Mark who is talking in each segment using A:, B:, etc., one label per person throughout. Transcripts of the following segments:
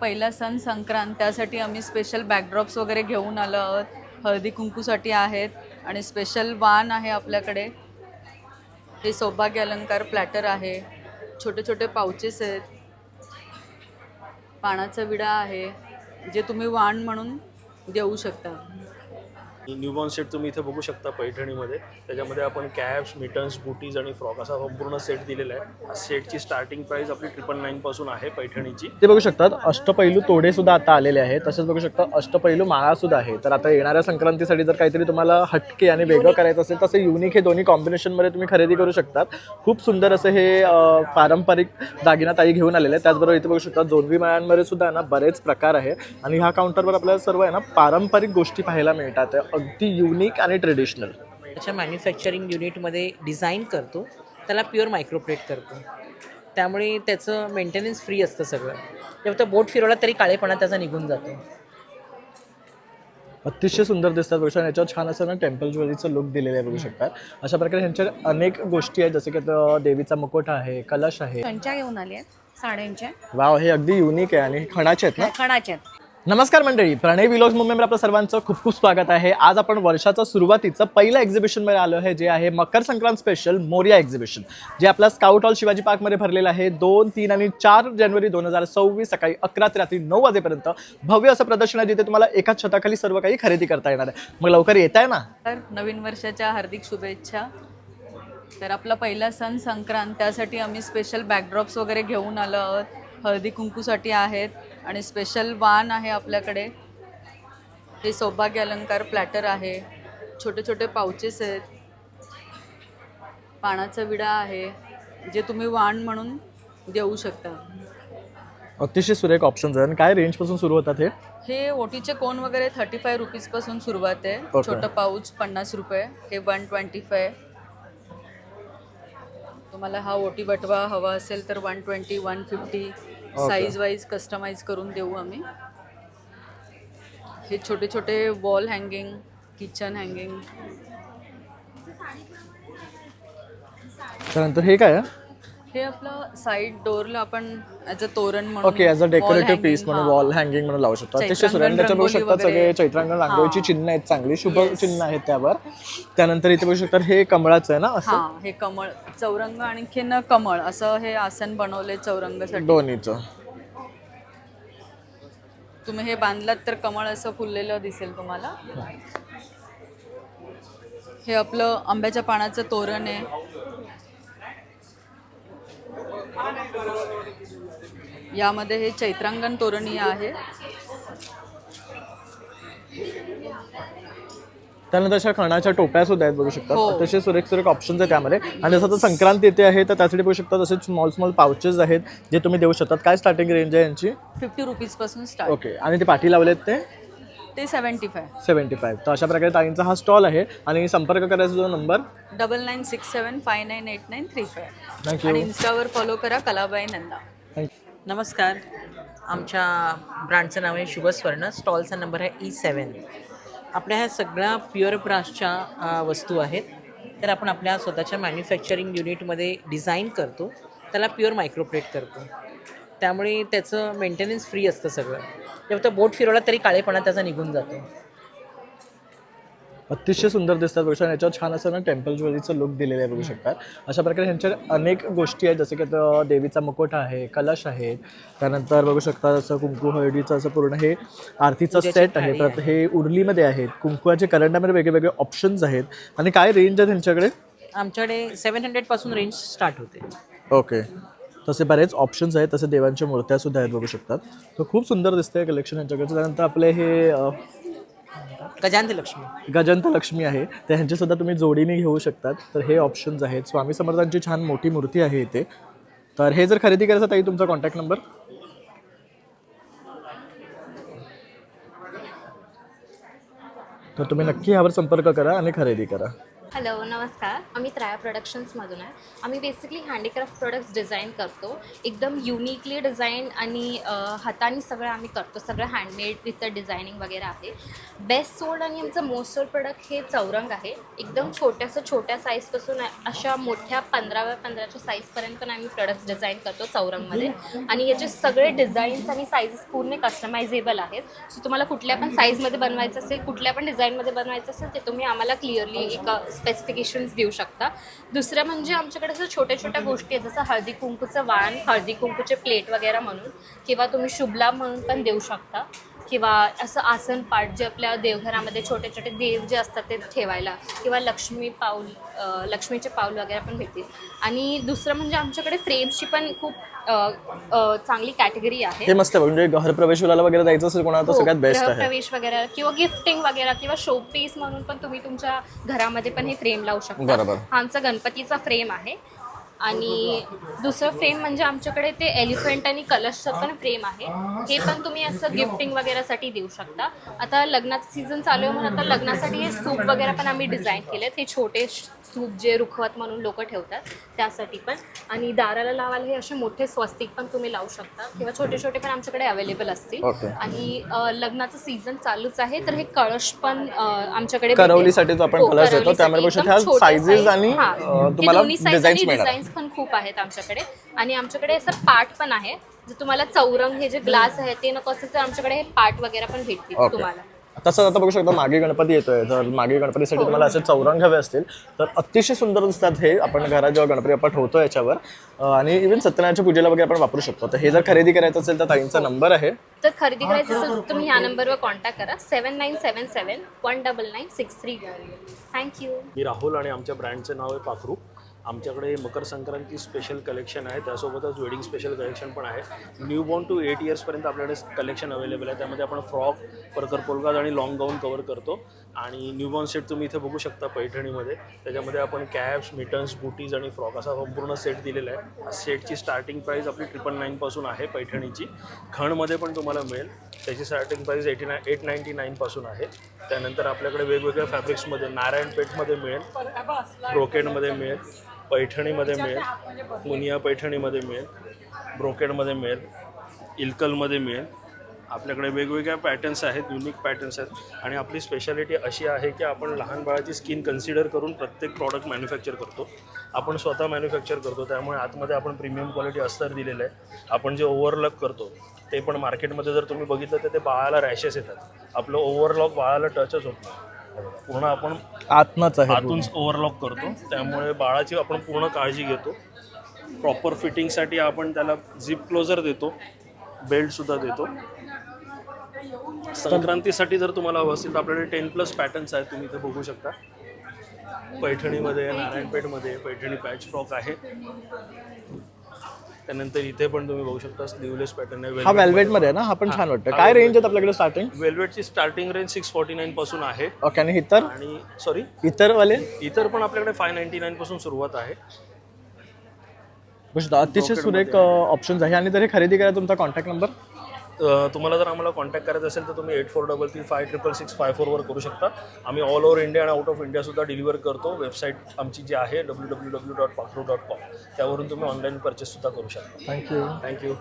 A: पहिला सण संक्रांत, त्यासाठी आम्ही स्पेशल बॅकड्रॉप्स वगैरे घेऊन आलो आहोत. हळदी कुंकूसाठी आहेत आणि स्पेशल वाण आहे आपल्याकडे. हे सौभाग्य अलंकार प्लॅटर आहे. छोटे छोटे पाउचेस आहेत. पानाचा विडा आहे जे तुम्ही वाण म्हणून देऊ शकता.
B: न्यूबॉर्न सेट तुम्ही इथे बघू शकता पैठणीमध्ये. त्याच्यामध्ये आपण कॅप्स, मिटन्स, बुटीज आणि फ्रॉक असा संपूर्ण सेट दिलेला आहे. सेटची स्टार्टिंग प्राइस आपली 999 पासून आहे पैठणीची.
C: ते बघू शकतात अष्टपैलू तोडे सुद्धा आता आलेले आहेत. तसेच बघू शकता अष्टपैलू माळा सुद्धा आहे. तर आता येणाऱ्या संक्रांतीसाठी जर काहीतरी तुम्हाला हटके आणि वेगळं करायचं असेल तसे युनिक हे दोन्ही कॉम्बिनेशनमध्ये तुम्ही खरेदी करू शकतात. खूप सुंदर असं हे पारंपरिक दागिना ताई घेऊन आलेले आहेत. त्याचबरोबर इथे बघू शकता जोडवी माळांमध्ये सुद्धा ना बरेच प्रकार आहे आणि ह्या काउंटरवर आपल्याला सर्व आहे ना पारंपरिक गोष्टी पाहायला मिळतात. अगदी युनिक आणि ट्रेडिशनल.
D: त्याच्या मॅन्युफॅक्चरिंग युनिटमध्ये डिझाईन करतो, त्याला प्युअर मायक्रोप्लेट करतो. त्यामुळे त्याचं मेंटेनन्स फ्री असतं सगळं. फक्त बोट फिरवला तरी काळेपणा त्याचा निघून जातो.
C: अतिशय सुंदर दिसतात. बघू शकता याच्यावर छान असं ना टेम्पल ज्वेलरीचं लुक दिलेलं आहे. बघू शकतात अशा प्रकारे ह्यांच्या अनेक गोष्टी आहेत, जसे की देवीचा मुकुट आहे, कलश आहे.
E: कंच्या घेऊन आली आहेत साड्यांच्या.
C: वाव, हे अगदी युनिक आहे आणि खणाचे आहेत ना.
E: खणाच्या आहेत.
C: नमस्कार मंडळी, प्रणय व्लॉग्स मुंबईमध्ये आपलं सर्वांचं खूप खूप स्वागत आहे. आज आपण वर्षाचं सुरुवातीचं पहिलं एक्झिबिशनमध्ये आलो आहे, जे आहे मकर संक्रांत स्पेशल मोरया एक्झिबिशन, जे आपला स्काउट हॉल शिवाजी पार्कमध्ये भरलेलं आहे. 2, 3 आणि 4 जानेवारी 2024 सकाळी 11 ते रात्री 9 वाजेपर्यंत भव्य असं प्रदर्शन आहे, जिथे तुम्हाला एकाच छताखाली सर्व काही खरेदी करता येणार आहे. मग लवकर येत आहे ना.
A: तर नवीन वर्षाच्या हार्दिक शुभेच्छा. तर आपला पहिला सण संक्रांत, त्यासाठी आम्ही स्पेशल बॅकड्रॉप्स वगैरे घेऊन आलो आहोत. हळदी कुंकूसाठी आहेत आणि स्पेशल वाण आहे आपल्याकडे. हे सौभाग्य अलंकार प्लॅटर आहे. छोटे छोटे पाउचेस आहेत. पानाचा विडा आहे जे तुम्ही वाण म्हणून देऊ शकता.
C: अतिशय सुरेख ऑप्शन्स आहेत. आणि काय रेंजपासून सुरू होतात हे?
A: हे ओटीचे कोन वगैरे 35 रुपीजपासून सुरुवात आहे. छोटं पाऊच 50 रुपये, हे 125. तुम्हाला हा ओटी बटवा हवा असेल तर 120, 150. साईज वाईज कस्टमाइज करून देऊ आम्ही. हे छोटे छोटे वॉल हँगिंग, किचन हँगिंग.
C: त्यानंतर हे काय आहे?
A: हे आपलं साईड डोअरला आपण ॲज अ तोरण म्हणून,
C: okay, as a decorative piece म्हणून, वॉल हँगिंग म्हणून लावू शकतो. अतिशय सुरेख. त्याच्यात बघू शकता सगळे चैत्रांगण रांगोळीची चिन्ह आहेत, चांगली शुभ चिन्ह आहेत त्यावर. त्यानंतर इथे बघू शकता हे कमळाचं आहे ना. असं
A: हे कमळ, चौरंग आणखीन कमळ असं हे आसन बनवले चौरंगासाठी
C: दोन्हीचं.
A: तुम्ही हे बांधलात तर कमळ असं फुललेलं दिसेल तुम्हाला. हे आपलं आंब्याच्या पानाचं तोरण आहे. यामध्ये हे चैत्रांगण तोरणीय आहे.
C: त्यानंतर अशा खणाच्या टोप्या सुद्धा आहेत, बघू शकता.
A: हो.
C: अतिशय सुरेख सुरेख ऑप्शन्स आहेत त्यामध्ये. आणि जसं आता संक्रांत येते आहे तर त्यासाठी बघू शकता तसे स्मॉल पाउचेस आहेत जे तुम्ही देऊ शकतात. काय स्टार्टिंग रेंज आहे यांची?
A: 50 रुपीजपासून स्टार्ट.
C: ओके. आणि ते पाठी लावलेत ते
A: 75.
C: तर अशा प्रकारे ताईंचा हा स्टॉल आहे. आणि संपर्क करायचा जो नंबर
A: 9967598935.
C: थँक्यू.
A: आणि इन्स्टावर फॉलो करा कलाबाई नंदा.
D: नमस्कार, आमच्या ब्रँडचं नाव आहे शुभ स्वर्ण. स्टॉलचा नंबर आहे E7. आपल्या ह्या सगळ्या प्युअर ब्रासच्या वस्तू आहेत. तर आपण आपल्या स्वतःच्या मॅन्युफॅक्चरिंग युनिटमध्ये डिझाईन करतो, त्याला प्युअर मायक्रोप्लेट करतो. त्यामुळे त्याचं मेंटेनन्स फ्री असतं सगळं. फक्त बोट फिरवला तरी काळेपणा त्याचा निघून जातो.
C: अतिशय सुंदर दिसतात. बघू शकता याच्यावर छान असं ना टेम्पल ज्वेलरीचं लुक दिलेलं आहे. बघू शकतात अशा प्रकारे ह्यांच्या अनेक गोष्टी आहेत, जसे की देवीचा मुकुट आहे, कलश आहे. त्यानंतर बघू शकता जसं कुंकू हळदीचं असं पूर्ण हे आरतीचं सेट आहे. तर हे उरलीमध्ये आहेत. कुंकुवाचे करंड्यामध्ये वेगळे वेगळे ऑप्शन्स आहेत. आणि काय रेंज आहे त्यांच्याकडे?
D: आमच्याकडे 700 पासून रेंज स्टार्ट होते.
C: ओके. तसे बरेच ऑप्शन्स आहेत. तसे देवांच्या मूर्त्या सुद्धा आहेत, बघू शकतात. तर खूप सुंदर दिसतंय कलेक्शन यांच्याकडचं. त्यानंतर आपले हे गजांत लक्ष्मी आहे, तर ह्यांचीसुद्धा तुम्ही जोडीने घेऊ शकतात. तर हे ऑप्शन्स आहेत. स्वामी समर्थांची छान मोठी मूर्ती आहे इथे. तर हे जर खरेदी करायचं ताई, तुमचा कॉन्टॅक्ट नंबर? तर तुम्ही नक्की यावर संपर्क करा आणि खरेदी करा.
E: हॅलो नमस्कार. आम्ही त्राया प्रोडक्शन्समधून आहे. आम्ही बेसिकली हँडीक्राफ्ट प्रोडक्ट्स डिझाईन करतो. एकदम युनिकली डिझाईन आणि हाताने सगळं आम्ही करतो. सगळं हँडमेड विथ डिझायनिंग वगैरे आहे. बेस्ट सोल्ड आणि आमचं मोस्ट सोल्ड प्रोडक्ट हे चौरंग आहे. एकदम छोट्या साईजपासून अशा मोठ्या 15x15च्या साईजपर्यंत पण आम्ही प्रोडक्ट्स डिझाईन करतो चौरंगमध्ये. आणि याचे सगळे डिझाईन्स आणि साईजेस पूर्ण कस्टमायझेबल आहेत. सो तुम्हाला कुठल्या पण साईजमध्ये बनवायचं असेल, कुठल्या पण डिझाईनमध्ये बनवायचं असेल, ते तुम्ही आम्हाला क्लिअरली एक स्पेसिफिकेशन्स देऊ शकता. दुसरं म्हणजे आमच्याकडे असं छोट्या गोष्टी आहेत, जसं हळदी कुंकूचं वाण, हळदी कुंकूचे प्लेट वगैरे म्हणून, किंवा तुम्ही शुभलाभ म्हणून पण देऊ शकता, किंवा असं आसन पाट जे आपल्या देवघरामध्ये छोटे देव जे असतात ते ठेवायला, किंवा लक्ष्मीचे पाऊल वगैरे पण भेटतील. आणि दुसरं म्हणजे आमच्याकडे फ्रेम्सची पण खूप चांगली कॅटेगरी आहे.
C: हे मस्त आहे, म्हणजे गृहप्रवेशाला वगैरे जायचं असेल कोणाला तर सगळ्यात बेस्ट आहे.
E: प्रवेश वगैरे किंवा गिफ्टिंग वगैरे किंवा शो पीस म्हणून पण तुम्ही तुमच्या घरामध्ये पण हे फ्रेम लावू शकता.
C: बरोबर.
E: हा आमचा गणपतीचा फ्रेम आहे. आणि दुसरं फ्रेम म्हणजे आमच्याकडे ते एलिफंट आणि कलशचं पण फ्रेम आहे. हे पण तुम्ही असं गिफ्टिंग वगैरेसाठी देऊ शकता. आता लग्नाचं सीझन चालू आहे म्हणून आता लग्नासाठी हे सूप वगैरे पण आम्ही डिझाईन केलेत. हे छोटे सूप जे रुखवत म्हणून लोक ठेवतात त्यासाठी पण. आणि दाराला लावायला हे असे मोठे स्वस्तिक पण तुम्ही लावू शकता, किंवा छोटे पण आमच्याकडे अवेलेबल असतील. आणि लग्नाचं सीझन चालूच आहे तर हे कळश पण आमच्याकडे
C: करवलीसाठी जो आपण कलश देतो त्यामध्ये बघू शकता साइजेस आणि तुम्हाला डिझाईन्स
E: पण खूप आहेत आमच्याकडे. आणि आमच्याकडे असं पाट पण आहे. जर तुम्हाला चौरंग हे जे ग्लास आहे ते नको असेल तर आमच्याकडे हे पाट वगैरे पण भेटतील तुम्हाला.
C: तसंच आता बघू शकता मागे गणपती येतोय, तर मागे गणपतीसाठी तुम्हाला असे चौरंग हवे असतील तर अतिशय सुंदर दिसतात हे. आपण घरात जेव्हा गणपती आपण ठेवतो याच्यावर, आणि इव्हन सत्यनारायणच्या पूजेला वगैरे आपण वापरू शकतो. तर हे जर खरेदी करायचं असेल तर ताईंचा नंबर आहे.
E: तर खरेदी करायचं असेल तर तुम्ही ह्या नंबरवर कॉन्टॅक्ट करा, 7977-19963. थँक्यू.
B: मी राहुल आणि आमच्या ब्रँडचं नाव आहे पाखरू. आमच्याकडे मकर संक्रांती स्पेशल कलेक्शन आहे, त्यासोबतच वेडिंग स्पेशल कलेक्शन पण आहे. न्यूबॉर्न टू 8 इयर्सपर्यंत आपल्याकडे कलेक्शन अवेलेबल आहे. त्यामध्ये आपण फ्रॉक, परकर पोलकाज आणि लॉंग गाऊन कवर करतो. आणि न्यूबॉर्न सेट तुम्ही इथे बघू शकता पैठणीमध्ये. त्याच्यामध्ये आपण कॅप्स, मिटन्स, बुटीज आणि फ्रॉक असा संपूर्ण सेट दिलेला आहे. हा सेटची स्टार्टिंग प्राईस आपली 999 पासून आहे पैठणीची. खणमध्ये पण तुम्हाला मिळेल, त्याची स्टार्टिंग प्राईस 899 पासून आहे. त्यानंतर आपल्याकडे वेगवेगळ्या फॅब्रिक्समध्ये नारायणपेठमध्ये मिळेल, ब्रोकेडमध्ये मिळेल, पैठणीमध्ये मिळेल, मुनिया पैठणीमध्ये मिळेल, ब्रोकेडमध्ये मिळेल, इल्कलमध्ये मिळेल. आपल्याकडे वेगवेगळ्या पॅटर्न्स आहेत, युनिक पॅटर्न्स आहेत. आणि आपली स्पेशालिटी अशी आहे की आपण लहान बाळाची स्किन कन्सिडर करून प्रत्येक प्रॉडक्ट मॅन्युफॅक्चर करतो. आपण स्वतः मॅन्युफॅक्चर करतो, त्यामुळे आतमध्ये आपण प्रीमियम क्वालिटी अस्तर दिलेलं आहे. आपण जे ओव्हरलॉक करतो ते पण मार्केटमध्ये जर तुम्ही बघितलं तर ते बाळाला रॅशेस येतात. आपलं ओव्हरलॉक बाळाला टचच होत नाही, पूर्ण आपण
C: आतनच आहे,
B: आतून ओव्हरलॉक करतो. त्यामुळे बाळाची आपण पूर्ण काळजी घेतो. प्रॉपर फिटिंगसाठी आपण त्याला झिप क्लोजर देतो, बेल्टसुद्धा देतो. संक्रांतीसाठी जर तुम्हाला हवं असेल तर आपल्याकडे 10+ पॅटर्न्स आहेत, तुम्ही इथे बघू शकता. पैठणीमध्ये, नारायणपेठमध्ये पैठणी पॅच फ्रॉक आहे. त्यानंतर इथे पण तुम्ही बघू शकता स्लीवलेस पॅटर्न आहे.
C: हा वेल्वेटमध्ये आहे ना, हा पण छान वाटतं. काय रेंज आहेत आपल्याकडे स्टार्टिंग?
B: वेल्वेटची स्टार्टिंग रेंज 649 पासून आहे.
C: ओके. आणि इतर इतर वाले
B: इतर पण आपल्याकडे 599 पासून सुरुवात आहे.
C: अतिशय सुरेख ऑप्शन्स आहे. आणि जर हे खरेदी करायला तुमचा कॉन्टॅक्ट नंबर?
B: तुम्हाला जर आम्हाला कॉन्टॅक्ट करायचं असेल तर तुम्ही 8433566654 वर करू शकता. आम्ही ऑल ओव्हर इंडिया आणि आउट ऑफ इंडियासुद्धा डिलिव्हर करतो. वेबसाईट आमची जी आहे www.pakru.com, त्यावरून तुम्ही ऑनलाईन परचेससुद्धा करू शकता. थँक्यू.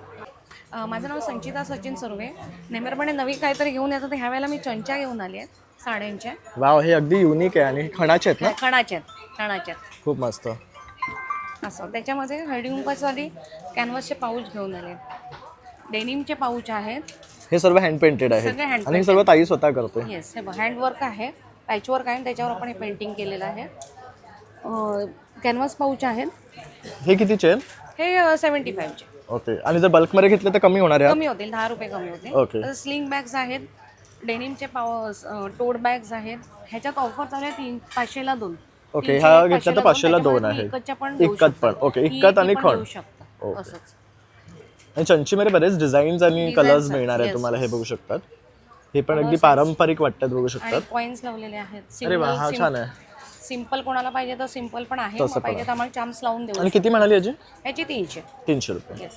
E: माझं नाव संचिता सचिन सर्वे. नेहमीप्रमाणे नवीन काहीतरी घेऊन यायचं तर ह्या वेळेला मी चंच्या घेऊन आली आहे साड्यांच्या.
C: वाव, हे अगदी युनिक आहे. आणि खणाचे आहेत ना?
E: खणाच्या
C: खूप मस्त.
E: असं त्याच्यामध्ये हळदी कुंकवासाठी कॅनव्हासचे पाऊच घेऊन आले. डेनिमचे पाऊच आहेत.
C: हे सर्व हँड पेंटेड आहे
E: सगळे hand
C: आणि हे सर्व ताई स्वतः करते.
E: येस, हे हँडवर्क आहे, पॅचवर्क आहे, त्याच्यावर आपण हे पेंटिंग केलेलं आहे. कॅनव्हास पाऊच आहेत.
C: हे कितीचे आहेत?
E: हे 75चे.
C: ओके. आणि जर बल्कमध्ये घेतले तर कमी होणार आहे?
E: कमी होतील, 10 रुपये कमी होतील.
C: ओके.
E: स्लिंग बॅग्स आहेत, डेनिमचे टोट बॅग्स आहेत. ह्याच्यात ऑफर चालू आहे 500ला 2.
C: ओके. ह्या घेतल्या तर 500ला 2 आहे. इक्कत पण. ओके. इक्कत आणि खण.
E: असंच.
C: आणि चंचीमध्ये बरेच डिझाईन्स आणि कलर्स मिळणार आहे तुम्हाला. हे बघू शकतात. हे पण अगदी पारंपरिक वाटतात, बघू शकतात.
E: कॉइन्स लावलेले आहेत.
C: अरे वा, हा छान आहे.
E: सिंपल कोणाला पाहिजे तर सिंपल पण आहे, पाहिजे तर आम्हाला चाम्स लावून देऊ.
C: आणि किती म्हणाली याची?
E: ह्याची 300
C: रुपये.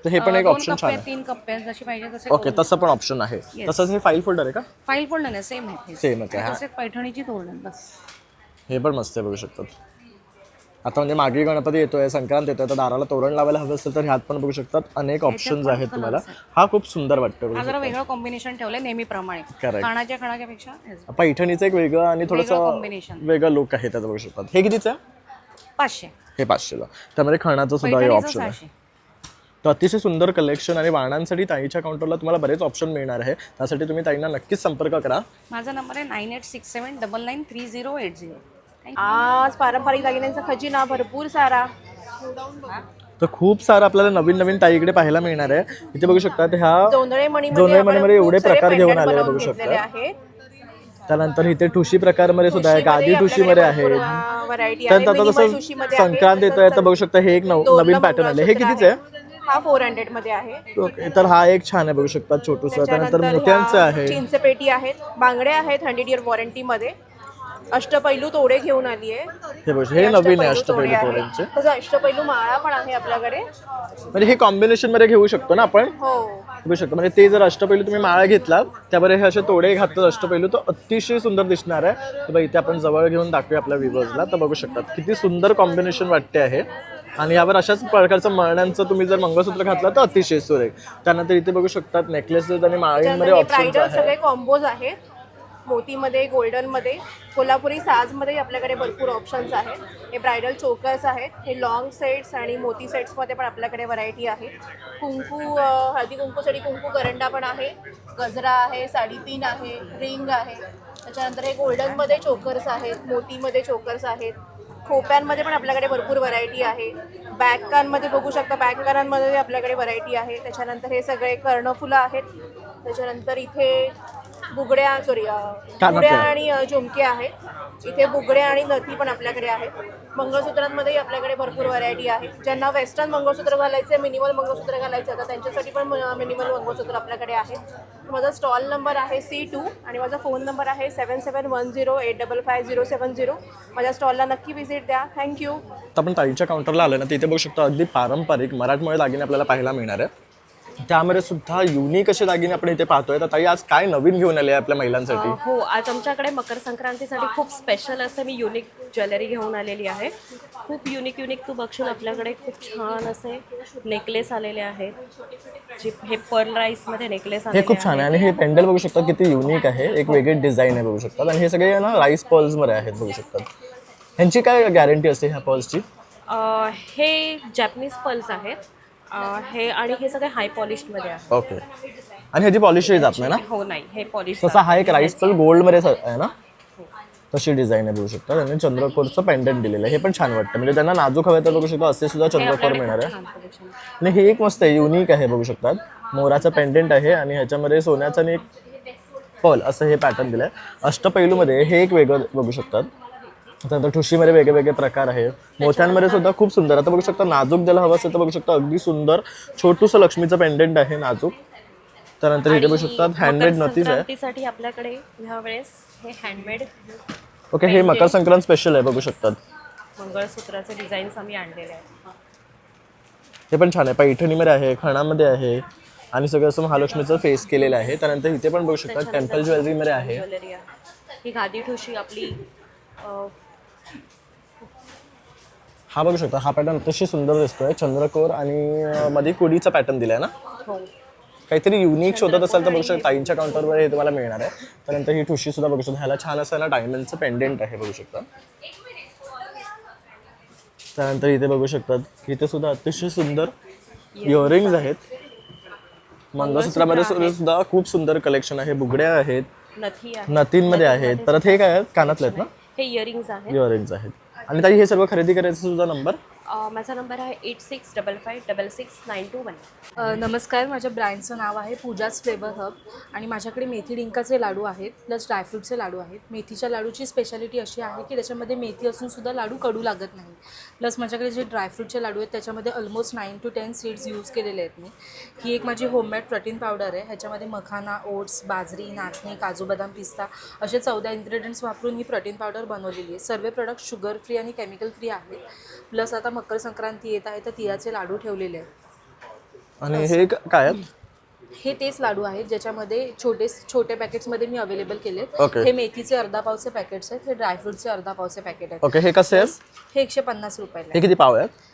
C: तर हे पण एक ऑप्शन छान आहे.
E: 3 कप्पे जशी पाहिजे तसे.
C: ओके, तसं पण ऑप्शन आहे. तसंच हे फाईल फोल्डर आहे का?
E: फाईल फोल्डर नाही, सेम आहे.
C: सेमच आहे.
E: तसेच पैठणीची तोरण बस.
C: हे पण मस्त आहे बघू शकतात. आता म्हणजे मागे गणपती येतोय, संक्रांत येतोय, तर दाराला तोरण लावायला हवं असेल तर ह्यात पण बघू शकतात अनेक ऑप्शन्स आहेत तुम्हाला. हा खूप सुंदर वाटतो बघू
F: जरा वेगळं कॉम्बिनेशन ठेवलंय नेहमीप्रमाणे.
C: Correct.
F: खाण्याच्या खाण्यापेक्षा
C: शकता. पैठणीचं एक वेगळं आणि थोडंसं
F: combination.
C: वेगळं लुक आहे त्याचं बघू शकतात. हे कितीचं आहे?
F: 500.
C: हे 500ला. त्यामध्ये खणाचं सुद्धा हे
F: पैठणीचं
C: ऑप्शन आहे.
F: 600.
C: तर अतिशय सुंदर कलेक्शन आणि वाणांसाठी ताईच्या काउंटरला तुम्हाला बरेच ऑप्शन मिळणार आहे. त्यासाठी तुम्ही ताईंना नक्कीच संपर्क करा.
F: माझा नंबर आहे 9867993080.
G: आज पारंपरिक दागिन्यांचा खजिना भरपूर सारा.
C: तर खूप सारं आपल्याला नवीन नवीन ताईकडे पाहायला मिळणार आहे. इथे बघू शकतात ह्या
G: जोंधळे
C: जोंधळे मणीमध्ये एवढे प्रकार घेऊन आले बघू
G: घेतलेले
C: शकता.
G: आहेत.
C: त्यानंतर इथे ठुशी प्रकारमध्ये सुद्धा आहे, गादी ठुशीमध्ये आहे.
G: व्हरायटी आहे.
C: त्यानंतर आता
G: Minimal
C: जसं
G: ठुशीमध्ये आहे.
C: संक्रांत येतोय तर बघू शकता हे एक नवीन पॅटर्न आले. हे कितीच आहे?
G: हा 400 मध्ये आहे.
C: ओके, तर हा एक छान आहे बघू शकता छोटूसा. त्यानंतर मोत्यांचं आहे.
G: चिंचपेटी आहेत, बांगड्या आहेत 100 इयर वॉरंटी मध्ये. अष्टपैलू तोडे घेऊन आली आहे.
C: हे बघू हे नवीन आहे अष्टपैलू तोड्यांचे.
G: तसं अष्टपैलू माळा पण आहे आपल्याकडे.
C: म्हणजे हे कॉम्बिनेशन मध्ये घेऊ शकतो ना आपण,
G: हो,
C: बघू शकतो. म्हणजे ते जर अष्टपैलू तुम्ही माळा घेतला त्यावर हे असे तोडे घातले अष्टपैलू तर अतिशय सुंदर दिसणार आहे. तर बघा इथे आपण जवळ घेऊन दाखवूया आपल्या व्ह्यूअर्सला. तर बघू शकतात किती सुंदर कॉम्बिनेशन वाटते आहे. आणि यावर अशाच प्रकारचं मळण्यांचं तुम्ही जर मंगळसूत्र घातलं तर अतिशय सुरेख. त्यानंतर इथे बघू शकतात नेकलेसेस आणि माळींमध्ये ऑप्शन्स
G: ब्रायडल
C: आहेत.
G: सगळे कॉम्बोज आहेत. मोतीमध्ये, गोल्डनमध्ये, कोल्हापुरी साजमध्ये आपल्याकडे भरपूर ऑप्शन्स आहेत. हे ब्रायडल चोकर्स आहेत. हे लॉंग सेट्स आणि मोती सेट्समध्ये पण आपल्याकडे व्हरायटी आहे. कुंकू, हळदी कुंकूसाठी कुंकू करंडा पण आहे, गजरा आहे, साडीपिन आहे, रिंग आहे. त्याच्यानंतर हे गोल्डनमध्ये चोकर्स आहेत, मोतीमध्ये चोकर्स आहेत. खोप्यांमध्ये पण आपल्याकडे भरपूर व्हरायटी आहे. बॅगकांमध्ये बघू शकता, बॅगकांमध्ये आपल्याकडे व्हरायटी आहे. त्याच्यानंतर हे सगळे कर्णफुलं आहेत. त्याच्यानंतर इथे बुगड्या बुगड्या आणि झुमके आहेत. इथे बुगड्या आणि नथी पण आपल्याकडे आहेत. मंगळसूत्रांमध्येही आपल्याकडे भरपूर व्हरायटी आहे. ज्यांना वेस्टर्न मंगळसूत्र घालायचे, मिनिमल मंगळसूत्र घालायचं तर त्यांच्यासाठी पण मिनिमल मंगळसूत्र आपल्याकडे आहे. माझा स्टॉल नंबर आहे C2 आणि माझा फोन नंबर आहे 7710855070. माझ्या स्टॉलला नक्की व्हिजिट द्या. थँक्यू.
C: आता आपण ताईच्या काउंटरला आलो ना, तिथे बघू शकतो अगदी पारंपरिक मराठमोळे दागिने आपल्याला पाहायला मिळणार आहे. त्यामध्ये सुद्धा युनिक असे दागिने आपण इथे पाहतोय. तर ताई आज काय नवीन घेऊन आले आपल्या महिलांसाठी?
H: हो, आज आमच्याकडे मकर संक्रांतीसाठी खूप स्पेशल असं मी युनिक ज्वेलरी घेऊन आलेली आहे. खूप युनिक तू बघशील आपल्याकडे खूप छान असे नेकलेस आलेले आहेत. जे हे पर्ल राईसमध्ये नेकलेस आलेले
C: हे खूप छान आहे. आणि हे पेंडल बघू शकता किती युनिक आहे, एक वेगळी डिझाईन आहे बघू शकतात. आणि हे सगळे ना राईस पर्ल्समध्ये आहेत बघू शकतात. ह्यांची काय गॅरंटी असते ह्या पर्ल्सची?
H: हे जॅपनीज पर्ल्स आहेत. हे आणि हे सगळे हाय पॉलिशमध्ये आहे.
C: ओके. आणि ह्याची पॉलिशही जात नाही ना?
H: हो, नाही, हे पॉलिश
C: तसा हा एक राईस पर्ल गोल्डमध्ये आहे ना, तशी डिझाईन आहे बघू शकता. त्यांनी चंद्रकोरचं पेंडंट दिलेलं आहे. हे पण छान वाटतं. म्हणजे त्यांना नाजूक हवं तर बघू शकता असे सुद्धा चंद्रकोर मिळणार आहे. आणि हे एक मस्त आहे, युनिक आहे बघू शकतात. मोराचं पेंडंट आहे आणि ह्याच्यामध्ये सोन्याचं आणि एक पर्ल असं हे पॅटर्न दिलं आहे. अष्टपैलूमध्ये हे एक वेगळं बघू शकतात. त्यानंतर ठुशीमध्ये वेगळे प्रकार आहे. मोत्यांमध्ये सुद्धा खूप सुंदर. आता बघू शकता नाजूक द्यायला हवं असेल तर बघू शकता अगदी सुंदर छोटूसं लक्ष्मीचं पेंडंट आहे नाजूक. त्यानंतर इथे बघू शकतात हँडमेड नथीज आहे.
H: साठी आपल्याकडे ह्या वेळेस हे हँडमेड
C: ओके, हे मकर संक्रांत स्पेशल आहे बघू शकतात.
H: मंगळसूत्राचे डिझाईन्स आम्ही आणलेले आहेत.
C: हे पण छान आहे. पैठणीमध्ये आहे, खणामध्ये आहे आणि सगळं असं महालक्ष्मीचं फेस केलेलं आहे. त्यानंतर इथे पण बघू शकता टेम्पल ज्वेलरीमध्ये आहे.
H: ज्वेलरी आहे. ही गादी ठुशी आपली
C: हा बघू शकता, हा पॅटर्न अतिशय सुंदर दिसतोय. चंद्रकोर आणि मध्ये कुडीचा पॅटर्न दिलाय ना.
H: हो,
C: काहीतरी युनिक शोधत असाल तर बघू शकता ताईंच्या काउंटरवर हे तुम्हाला मिळणार आहे. त्यानंतर ही ठुशी सुद्धा बघू शकता. ह्याला छान असं ना डायमंडचं पेंडेंट आहे बघू शकता. त्यानंतर इथे बघू शकतात इथे सुद्धा अतिशय सुंदर इयरिंग्ज आहेत. मंगळसूत्रामध्ये सुद्धा खूप सुंदर कलेक्शन आहे. बुगड्या आहेत,
H: नथी आहे,
C: नथींमध्ये आहेत. परत हे काय आहेत, कानातले आहेत ना,
H: हे इयरिंग्स आहेत.
C: इयरिंग्ज आहेत. आणि ताई हे सर्व खरेदी करायचं सुद्धा नंबर?
H: माझा नंबर आहे 8655669291.
I: नमस्कार, माझ्या ब्रँडचं नाव आहे पूजाच फ्लेवर हब आणि माझ्याकडे मेथी डिंकाचे लाडू आहेत प्लस ड्रायफ्रूटचे लाडू आहेत. मेथीच्या लाडूची स्पेशालिटी अशी आहे की त्याच्यामध्ये मेथी असूनसुद्धा लाडू कडू लागत नाही. प्लस माझ्याकडे जे ड्रायफ्रूटचे लाडू आहेत त्याच्यामध्ये ऑलमोस्ट 9 to 10 सीड्स यूज केलेले आहेत मी. ही एक माझी होममेड प्रोटीन पावडर आहे. ह्याच्यामध्ये मखाना, ओट्स, बाजरी, नाचणी, काजू बदाम, पिस्ता असे 14 इन्ग्रेडियंट्स वापरून ही प्रोटीन पावडर बनवलेली आहे. सर्व प्रोडक्ट शुगर फ्री आणि केमिकल फ्री आहेत. प्लस आता मकर संक्रांती येत आहे तर तिळाचे लाडू ठेवलेले आहेत.
C: आणि हे काय आहेत?
I: हे तेच लाडू आहेत ज्याच्यामध्ये छोटे पॅकेट्समध्ये मी अवेलेबल केलेत.
C: Okay.
I: हे मेथीचे अर्धा पावचे पॅकेट्स आहेत, हे ड्रायफ्रुटचे अर्धा पावचे पॅकेट आहेत.
C: ओके, हे कसे आहेत?
I: हे 150 रुपयाला
C: हे किती पाव आहेत?
I: आहे.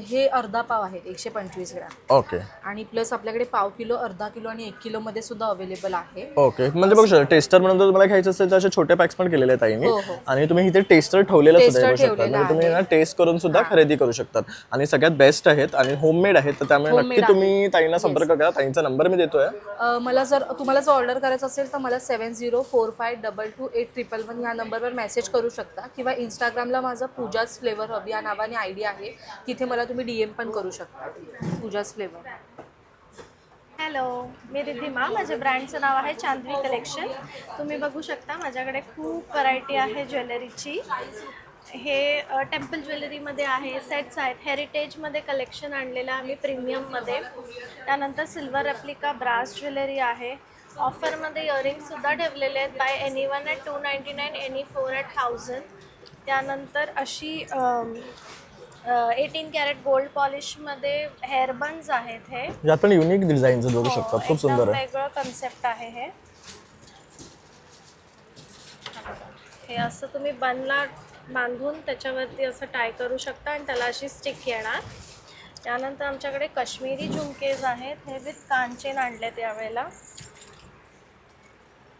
I: हे अर्धा पाव आहेत 125 ग्रॅम.
C: ओके
I: आणि प्लस आपल्याकडे पाव किलो, अर्धा किलो आणि 1 किलो मध्ये सुद्धा अवेलेबल आहे.
C: ओके, म्हणजे बघू शकता टेस्टर म्हणून जर तुम्हाला घ्यायचं असेल तर असे छोटे पॅक्स पण केलेले आहेत ताईंनी.
I: हो, हो.
C: आणि तुम्ही इथे टेस्टर ठेवलेलं सुद्धा
I: टेस्टर
C: बघू शकता.
I: ठेवलेलं
C: म्हणजे तुम्ही
I: आहे.
C: ना टेस्ट करून सुद्धा खरेदी करू शकतात. आणि सगळ्यात बेस्ट आहेत आणि होममेड आहेत, तर त्यामुळे
I: Homemade
C: नक्की तुम्ही
I: आहे.
C: ताईंना संपर्क करा. ताईंचा नंबर मी देतोय.
I: मला जर तुम्हाला जर ऑर्डर करायचं असेल तर मला 7045222811 ह्या नंबरवर मेसेज करू शकता किंवा इंस्टाग्रामला माझं पूजाज फ्लेवर हब या नावाने ID आहे. तिथे मला तुम्ही DM पण करू शकता, पूजाज फ्लेवर.
J: हॅलो, मी रिद्धिमा. माझ्या ब्रँडचं नाव आहे चांदवी कलेक्शन. तुम्ही बघू शकता माझ्याकडे खूप व्हरायटी आहे ज्वेलरीची. हे टेम्पल ज्वेलरीमध्ये आहे, सेट्स आहेत. हेरिटेजमध्ये कलेक्शन आणलेलं आहे आम्ही प्रीमियममध्ये. त्यानंतर सिल्वर रेप्लिका ब्रास ज्वेलरी आहे. ऑफरमध्ये इयरिंगसुद्धा ठेवलेले आहेत. By any one at 299, any 4 at 1000. त्यानंतर अशी 18 कॅरेट गोल्ड पॉलिशमध्ये हेअरबन्स आहेत. हे
C: यात पण युनिक डिझाईन्स बघू शकतात, खूप सुंदर आहे.
J: वेगळं कन्सेप्ट आहे हे. हे असं तुम्ही बनला बांधून त्याच्यावरती असं टाय करू शकता आणि त्याला अशी स्टिक येणार. त्यानंतर आमच्याकडे काश्मीरी झुमकेज आहेत. हे विथ कांचेन आणलेत यावेळेला.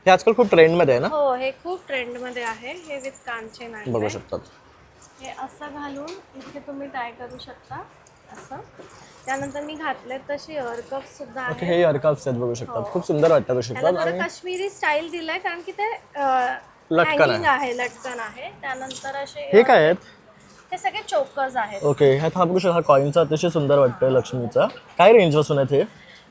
C: हे आजकाल खूप ट्रेंडमध्ये आहे ना,
J: हो, हे खूप ट्रेंडमध्ये आहे. हे विथ कांचेन
C: बघू
J: आणले.
C: शकतात.
J: हे असं घालून इथे तुम्ही टाय करू शकता असं. त्यानंतर मी घातलेत तशी इयरकप सुद्धा
C: ओके,
J: आहे.
C: हे इयरकप्स आहेत बघू शकतात, खूप सुंदर वाटतात बघू
J: त्याला
C: शकतात.
J: थोडं
C: आणि
J: काश्मीरी स्टाईल दिलाय कारण की ते
C: लटकन
J: hanging आहे, लटकन आहे. त्यानंतर असे
C: हे काय आहेत?
J: हे सगळे चोकर्स आहेत.
C: ओके, ह्यात हा बघू शकता, हा कॉईनचा अतिशय सुंदर वाटतोय लक्ष्मीचा. काय रेंज पासून आहेत हे?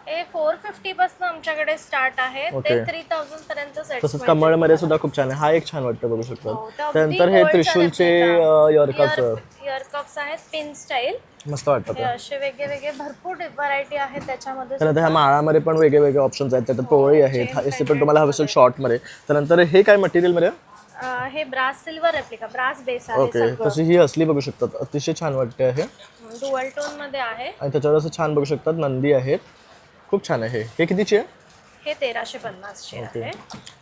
J: हे 450 पासून आमच्याकडे स्टार्ट आहे.
C: ओके.
J: ते 3000 पर्यंत सेट.
C: तसंच कमळमध्ये सुद्धा खूप छान आहे. हा एक छान वाटतं बघू
J: हो,
C: शकतात.
J: ते अगदी
C: त्यानंतर हे
J: gold चा
C: त्रिशूलचे
J: replica.
C: इयरकप्स
J: इयरकप्स आहेत पिन स्टाईल.
C: मस्त वाटतात
J: हे
C: ते.
J: असे वेगळे भरपूर व्हरायटी आहेत त्याच्यामध्ये.
C: त्यानंतर ह्या माळामध्ये पण वेगळे वेगळे ऑप्शन्स आहेत. त्यात पोळी आहेत, हे पण तुम्हाला हवं असेल शॉर्टमध्ये. त्यानंतर हे काय मटेरियलमध्ये?
J: हे brass silver replica, brass base आहे
C: ओके,
J: सगळं.
C: तशी ही असली बघू शकतात, अतिशय छान वाटते आहे.
J: डुअल टोन मध्ये आहे.
C: आणि त्याच्यावर असं छान बघू शकतात नंदी आहेत, खूप छान आहे. हे कितीची आहे?
J: हे 1350 चे
C: ओके,
J: आहे.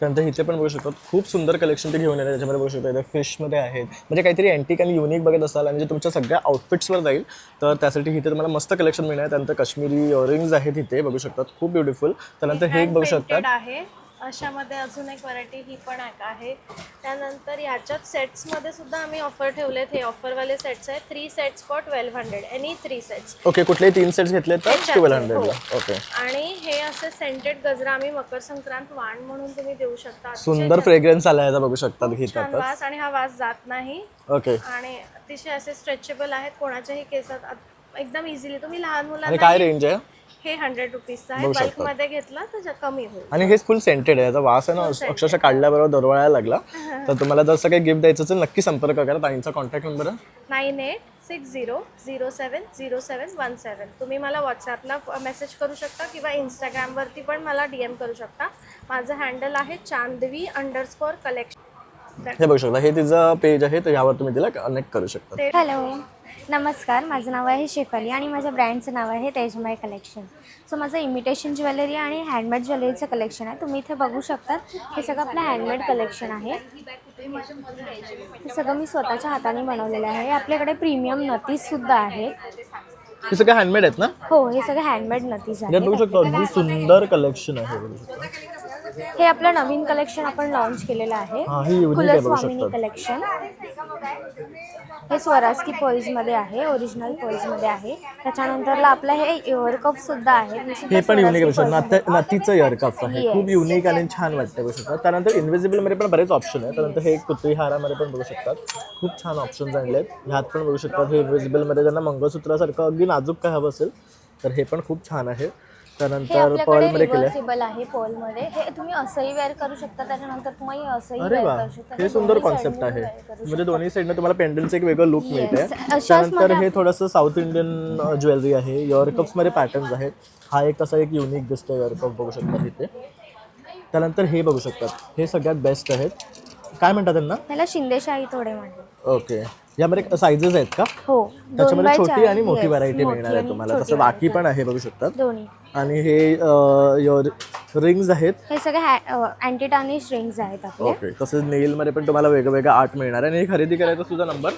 C: त्यानंतर इथे पण बघू शकतात खूप सुंदर कलेक्शन ते घेऊन येतात. त्याच्यामध्ये बघू शकता इथे फिशमध्ये आहेत. म्हणजे काहीतरी अँटिक आणि युनिक बघत असाल आणि जे तुमच्या सगळ्या आउटफिट्सवर जाईल तर त्यासाठी इथे तुम्हाला मस्त कलेक्शन मिळणार. त्यानंतर काश्मीरी इयरिंग्स आहेत इथे बघू शकतात, खूप ब्युटिफुल. त्यानंतर हे एक बघू शकतात.
J: Hand painted आहे. अशामध्ये अजून एक व्हरायटी ही पण आहे. त्यानंतर याच्यात सेट्समध्ये सुद्धा आम्ही ऑफर ठेवलेत. हे ऑफरवाले सेट्स आहेत. 3 sets for 1200, any 3 sets.
C: Okay, कुठलेही 3 सेट्स घेतले तर 1200 ला. ओके,
J: आणि हे असे सेंटेड गजरा आम्ही मकर संक्रांत वाण म्हणून तुम्ही देऊ शकता. अतिशय
C: सुंदर फ्रेग्रन्स आला आहे बघू शकतात
J: छान
C: घेतात.
J: वास आणि हा वास जात नाही.
C: ओके,
J: आणि अतिशय असे स्ट्रेचेबल आहेत. कोणाच्याही केसात एकदम इझिली तुम्ही लहान
C: आणि
J: मुलांना.
C: काय रेंज आहे?
J: हे 100 रुपीजचं आहे.
C: बघू शकता.
J: बल्कमध्ये घेतलं तर कमी होईल.
C: आणि हे फुल सेंटेड आहे. याचा वास आहे ना अक्षरशः काढल्याबरोबर दरवळायला लागला. तर तुम्हाला जर असं काही गिफ्ट द्यायचं असेल नक्की संपर्क करा. ताईंचा कॉन्टॅक्ट नंबर आहे
J: 9860070717. तुम्ही मला व्हॉट्सॲपला मेसेज करू शकता किंवा इंस्टाग्रामवरती पण मला DM करू शकता. माझं हँडल आहे चांदवी_कलेक्शन.
C: हे बघू शकता, हे तिचं पेज आहे तर यावर तुम्ही तिला कनेक्ट करू शकता.
K: हॅलो, नमस्कार. माझं नाव आहे शेफाली आणि माझ्या ब्रँडचं नाव आहे तेजमय कलेक्शन. सो माझं इमिटेशन ज्वेलरी आणि हँडमेड ज्वेलरीचं कलेक्शन आहे. तुम्ही इथे बघू शकता, हे सगळं आपलं हँडमेड कलेक्शन आहे. हे सगळं मी स्वतःच्या हाताने बनवलेलं आहे. आपल्याकडे प्रीमियम नथीसुद्धा आहेत.
C: हे सगळं हँडमेड आहेत ना?
K: हो, हे सगळं हँडमेड नथीस
C: यात बघू शकतो अगदी सुंदर कलेक्शन आहे बघू शकता.
K: हे आपलं नवीन कलेक्शन आपण लॉन्च केलेलं आहे.
C: हा, हे युनिक आहे बघू
K: स्वामिनी
C: शकता.
K: कलेक्शन. हे स्वरास्की पर्ल्समध्ये आहे, ओरिजिनल पर्ल्समध्ये आहे. त्याच्यानंतरला आपलं हे इयरकप सुद्धा आहे.
C: हे पण युनिक आहे. नथीचं इयरकप आहे, खूप युनिक आणि छान वाटतं बघू शकता. त्यानंतर इन्व्हिजिबलमध्ये पण बरेच ऑप्शन आहे. त्यानंतर हे पुतळी हारामध्ये पण बघू शकतात, खूप छान ऑप्शन्स आणले आहेत. ह्यात पण बघू शकतात हे इन्व्हिजिबलमध्ये त्यांना मंगळसूत्रासारखं अगदी नाजूक काय हवं असेल तर हे पण खूप छान आहे. त्यानंतर पर्लमध्ये केलं
K: आहे. पर्लमध्ये हे तुम्ही असंही वेअर करू शकता. त्याच्यानंतर तुम्ही असंही
C: अरे
K: वेअर
C: वा,
K: करू शकता.
C: हे सुंदर कॉन्सेप्ट आहे. म्हणजे दोन्ही साईडनं तुम्हाला पेंडलचं एक वेगळं लुक मिळते. त्यानंतर हे थोडंसं साऊथ इंडियन ज्वेलरी आहे. इयरकप्समध्ये पॅटर्न्स आहेत. हा एक तसा एक युनिक दिसतो इयरकप बघू शकता इथे. त्यानंतर हे बघू शकतात, हे सगळ्यात बेस्ट आहेत. काय म्हणतात त्यांना?
K: त्याला शिंदेशाही थोडे म्हणतात.
C: ओके. यामध्ये साईजेस आहेत का?
K: हो,
C: त्याच्यामध्ये
K: 2x4
C: छोटी आणि मोठी
K: yes,
C: व्हरायटी
K: मोठी
C: मिळणार आहे
K: आणि
C: तुम्हाला.
K: छोटी
C: तसं बाकी
K: variety.
C: पण आहे बघू शकतात.
K: दोन्ही.
C: आणि हे रिंग्स आहेत.
K: हे सगळे अँटी टार्निश रिंग्स आहेत आपले.
C: ओके. तसंच नेलमध्ये पण तुम्हाला वेगवेगळं आर्ट मिळणार आहे. आणि हे खरेदी करायचा सुद्धा नंबर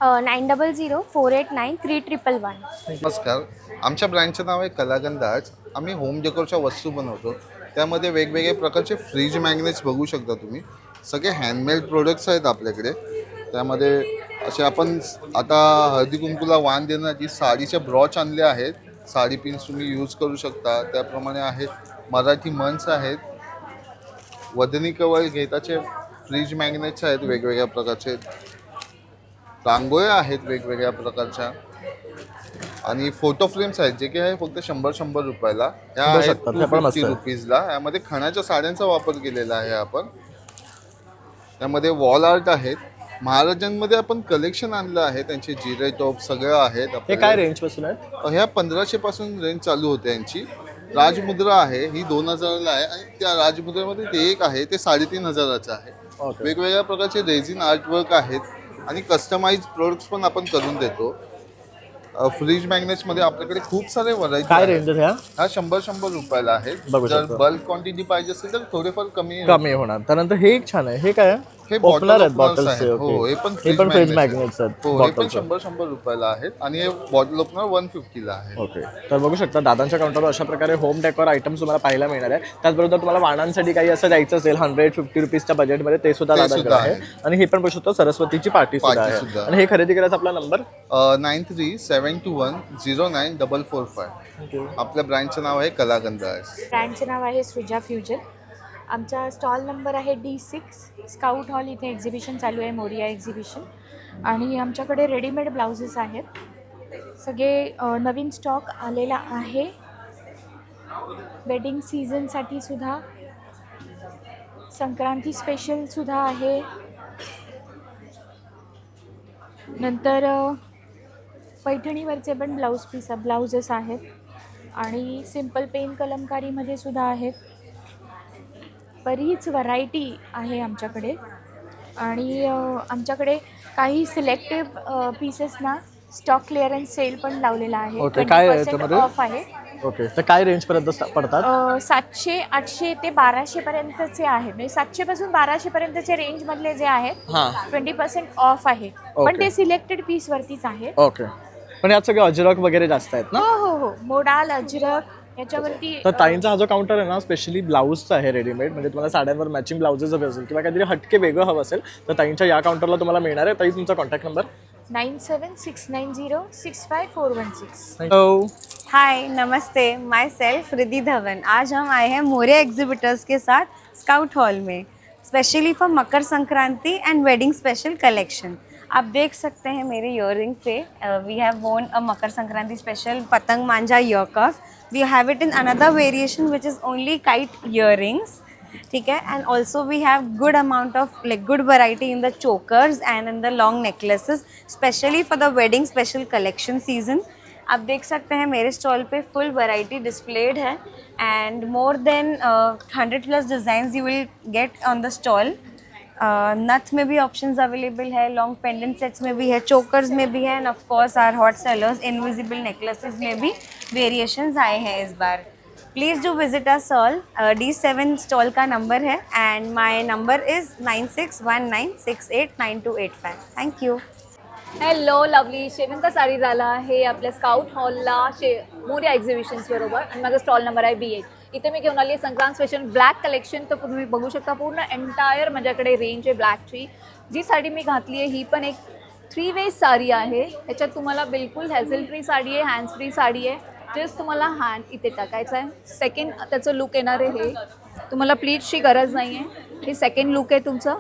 K: 9004893111.
L: नमस्कार, आमच्या ब्रँडचं नाव आहे कलागंधाज. आम्ही होम डेकोरच्या वस्तू बनवतो. त्यामध्ये वेगवेगळे प्रकारचे फ्रीज मॅग्नेट्स बघू शकता तुम्ही. सगळे हँडमेड प्रोडक्ट्स आहेत आपल्याकडे. त्यामध्ये असे आपण आता हळदी कुंकूला वाण देण्यासाठी साडीचे ब्रॉच आणले आहेत. साडी पिन्स तुम्ही यूज करू शकता. त्याप्रमाणे आहेत मराठी मंच आहेत. वदनी कवळ घेताचे फ्रीज मॅग्नेट्स आहेत वेगवेगळ्या प्रकारचे. रांगोळ्या आहेत वेगवेगळ्या प्रकारच्या. आणि फोटो फ्रेम्स आहेत जे की आहे फक्त 100 रुपयाला. ह्या आहेत 250 रुपीजला. यामध्ये खणाच्या साड्यांचा वापर केलेला आहे आपण. त्यामध्ये वॉल आर्ट आहेत. महाराजांमध्ये आपण कलेक्शन आणलं आहे. त्यांचे जिरे टोप सगळं आहेत.
C: हे काय रेंज पासून आहेत?
L: ह्या 1500 पासून रेंज चालू होते यांची. राजमुद्रा आहे ही 2000ला आहे. आणि त्या राजमुद्रेमध्ये ते एक आहे ते 3500चं आहे. वेगवेगळ्या प्रकारचे रेझिन आर्टवर्क आहेत. आणि कस्टमाइज प्रोडक्ट्स पण आपण करून देतो. फ्रीज मॅग्नेट्समध्ये आपल्याकडे खूप सारे व्हरायटी.
C: काय रेंज आहे?
L: हा 100 रुपयाला आहे. जर बल्क क्वांटिटी पाहिजे असेल तर थोडेफार कमी
C: होणार. त्यानंतर हे एक छान आहे. हे काय?
L: हे
C: ओपनर आहेत
L: बॉटल्स
C: बॉटल्सचे.
L: आहेत. हो, हे पण
C: फ्रीज मॅग्नेट्स आहेत.
L: हो, हे पण 100 रुपयाला आहेत. आणि हे बॉटल ओपनर 150ला आहे.
C: ओके. तर बघू शकता दादांच्या काउंटरवर अशा प्रकारे होम डेकोर आयटम्स तुम्हाला पाहायला मिळणार आहे. त्याचबरोबर तुम्हाला वाणांसाठी काही असं द्यायचं असेल 150 रुपीजच्या बजेटमध्ये ते सुद्धा दादांकडे आहे. आणि हे पण बघू शकतो सरस्वतीची पार्टी सुद्धा आहे. आणि हे खरेदी करायचा आपला नंबर
L: 9372109445. आपल्या ब्रँडचं नाव आहे कलागंधाज.
M: ब्रँडचं नाव आहे सृजा फ्युजन. आमचा स्टॉल नंबर आहे D6 स्काउट हॉल. इथे एक्झिबिशन चालू आहे, मोरिया एक्झिबिशन. आणि आमच्याकडे रेडीमेड ब्लाउजेस आहेत. सगळे नवीन स्टॉक आलेला आहे. वेडिंग सीझनसाठी सुद्धा संक्रांती स्पेशलसुद्धा आहे. नंतर पैठणीवरचे पण ब्लाउजेस आहेत. आणि सिम्पल पेन कलमकारीमध्ये सुद्धा आहेत. बरीच व्हरायटी आहे आमच्याकडे. आणि आमच्याकडे काही सिलेक्टिव्ह पीसेसना स्टॉक क्लिअरन्स सेल पण लावलेला आहे. 20% ऑफ आहे.
C: ओके. तर काय रेंज पर्यंत पडतात?
M: 700, 800 ते 1200 पर्यंतचे आहेत. म्हणजे 700 पासून 1200 पर्यंतचे रेंज मधले जे आहेत 20% ऑफ आहे. पण ते सिलेक्टेड पीस वरतीच आहे.
C: ओके. पण यात सगळे अजरक वगैरे जास्त आहेत ना?
M: हो. मोडाल, अजरक याच्यावरती.
C: तर ताईंचा हा जो काउंटर आहे ना स्पेशली ब्लाऊजचा आहे रेडीमेड. म्हणजे तुम्हाला साड्यांवर मॅचिंग ब्लाउजेस हवे असेल किंवा काहीतरी हटके वेगळं हवं असेल तर ताईंच्या या काउंटरला तुम्हाला मिळणार आहे. ताई तुमचा contact number?
M: 9769065416.
C: Hello,
N: high, Namaste. My self Riddhi Dhawan. आज हम आए हैं मोरिया एग्जिबिटर्स के साथ स्काउट हॉल में specially for Makar Sankranti end wedding special collection. आप देख सकते हैं मेरे ईयरिंग पे वी हैव वोन अ मकर संक्रांति स्पेशल पतंग मांझा ear cuff. We have it in another variation which is only kite earrings. ठीक है. And also we have good amount of good variety in the chokers and in the long necklaces specially for the wedding special collection season. आप देख सकते हैं मेरे stall पे full variety displayed है and more than 100+ designs you will get on the stall. नथ में भी ऑप्शंस अवेलेबल है, लॉन्ग पेंडेंट सेट्स में भी है, चोकर्स में भी है, and of course our hot sellers invisible necklaces में भी वेरिएशंस आए हैं इस बार. Please do visit our stall. D7 stall का नंबर है and my number is 9619689285. Thank you.
O: Hello lovely. Shevanta sari झाला आहे आपल्या स्काउट हॉलला मोरिया एक्झिबिशन्स बरोबर. आणि माझा स्टॉल नंबर आहे B8. इथे मी घेऊन आली संक्रांत स्पेशल ब्लॅक कलेक्शन. तर तुम्ही बघू शकता पूर्ण एंटायर माझ्याकडे रेंज आहे ब्लॅकची. जी साडी मी घातली आहे ही पण एक 3 वे साडी आहे. ह्याच्यात तुम्हाला बिलकुल हॅझल फ्री साडी आहे, हँड्स फ्री साडी आहे. जस्ट तुम्हाला हँड इथे टाकायचं आहे. सेकंड त्याचं लुक येणार आहे हे. तुम्हाला प्लीट्सची गरज नाही आहे. हे सेकंड लुक आहे तुमचं.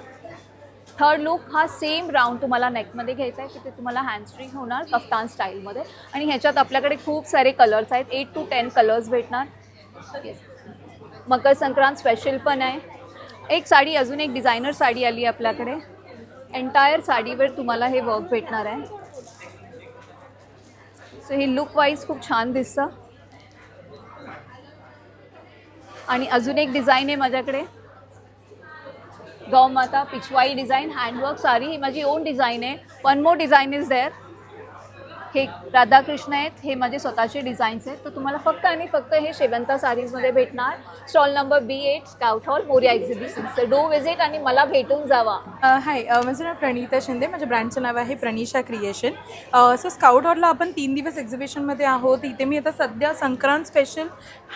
O: थर्ड लुक हा सेम राऊंड तुम्हाला नेकमध्ये घ्यायचा आहे. तिथे तुम्हाला हँडस्ट्रिंग होणार कफ्तान स्टाईलमध्ये. आणि ह्याच्यात आपल्याकडे खूप सारे कलर्स आहेत. 8 to 10 कलर्स भेटणार. मकर संक्रांत स्पेशल पण आहे. एक साडी अजून एक डिझायनर साडी आली आपल्याकडे. एंटायर साडीवर तुम्हाला हे वर्क भेटणार आहे. सो हे लुक वाईज खूप छान दिसतं. आणि अजून एक डिझाईन आहे माझ्याकडे गौमाता पिछवाई डिझाईन हँडवर्क साडी ही माझी ओन डिझाईन आहे. One more design is there. हे राधाकृष्ण आहेत, हे माझे स्वतःचे डिझाईन्स आहेत. तर तुम्हाला फक्त आणि फक्त हे शेवंता साडीजमध्ये भेटणार. Stall number B8 scout hall Morya exhibition. तर डू विजिट आणि मला भेटून जावा.
I: हाय, माझं नाव प्रणिता शिंदे. माझ्या ब्रँडचं नाव आहे प्रनिशा क्रिएशन. सो स्काउट हॉलला आपण 3 दिवस एक्झिबिशनमध्ये आहोत. इथे मी आता सध्या संक्रांत स्पेशल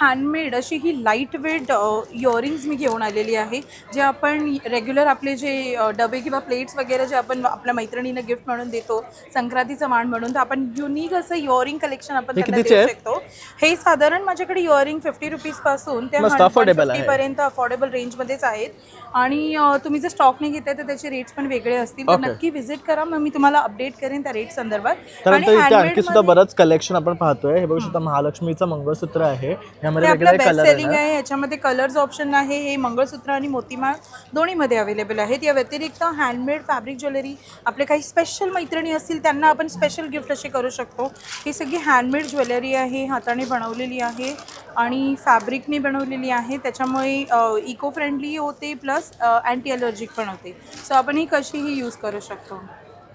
I: हँडमेड अशी ही लाईट वेट इयरिंग्ज मी घेऊन आलेली आहे. जे आपण रेग्युलर आपले जे डबे किंवा प्लेट्स वगैरे जे आपण आपल्या मैत्रिणींना गिफ्ट म्हणून देतो संक्रांतीचा मान म्हणून, तर आपण युनिक असं इयरिंग कलेक्शन आपण त्यांना देऊ शकतो. हे साधारण माझ्याकडे इयरिंग 50 रुपीजपासून ते 150 पर्यंत अफोर्डेबल रेंजमध्येच आहेत. आणि तुम्ही जर स्टॉक नाही घेताय तर त्याचे रेट्स पण वेगळे असतील. तर नक्की व्हिजिट करा, मग मी तुम्हाला अपडेट करेन त्या रेट संदर्भात.
C: आणि आणखी सुद्धा बरंच कलेक्शन आपण पाहतोय. हे बघू शकता महालक्ष्मीचं मंगळसूत्र आहे, यामध्ये वेगवेगळे कलर
I: सेलिंग आहे. याच्यामध्ये कलर्स ऑप्शन आहे. हे मंगळसूत्र आणि मोतीमाळ दोन्हीमध्ये अवेलेबल आहेत. या व्यतिरिक्त हँडमेड फॅब्रिक ज्वेलरी, आपले काही स्पेशल मैत्रिणी असतील त्यांना आपण स्पेशल गिफ्ट असे करू शकतो. ही सगळी हँडमेड ज्वेलरी आहे, हाताने बनवलेली आहे आणि फॅब्रिकने बनवलेली आहे. त्याच्यामुळे इको फ्रेंडली होते प्लस अँटी अलर्जिक पण होते. सो आपण ही कशीही यूज करू शकतो.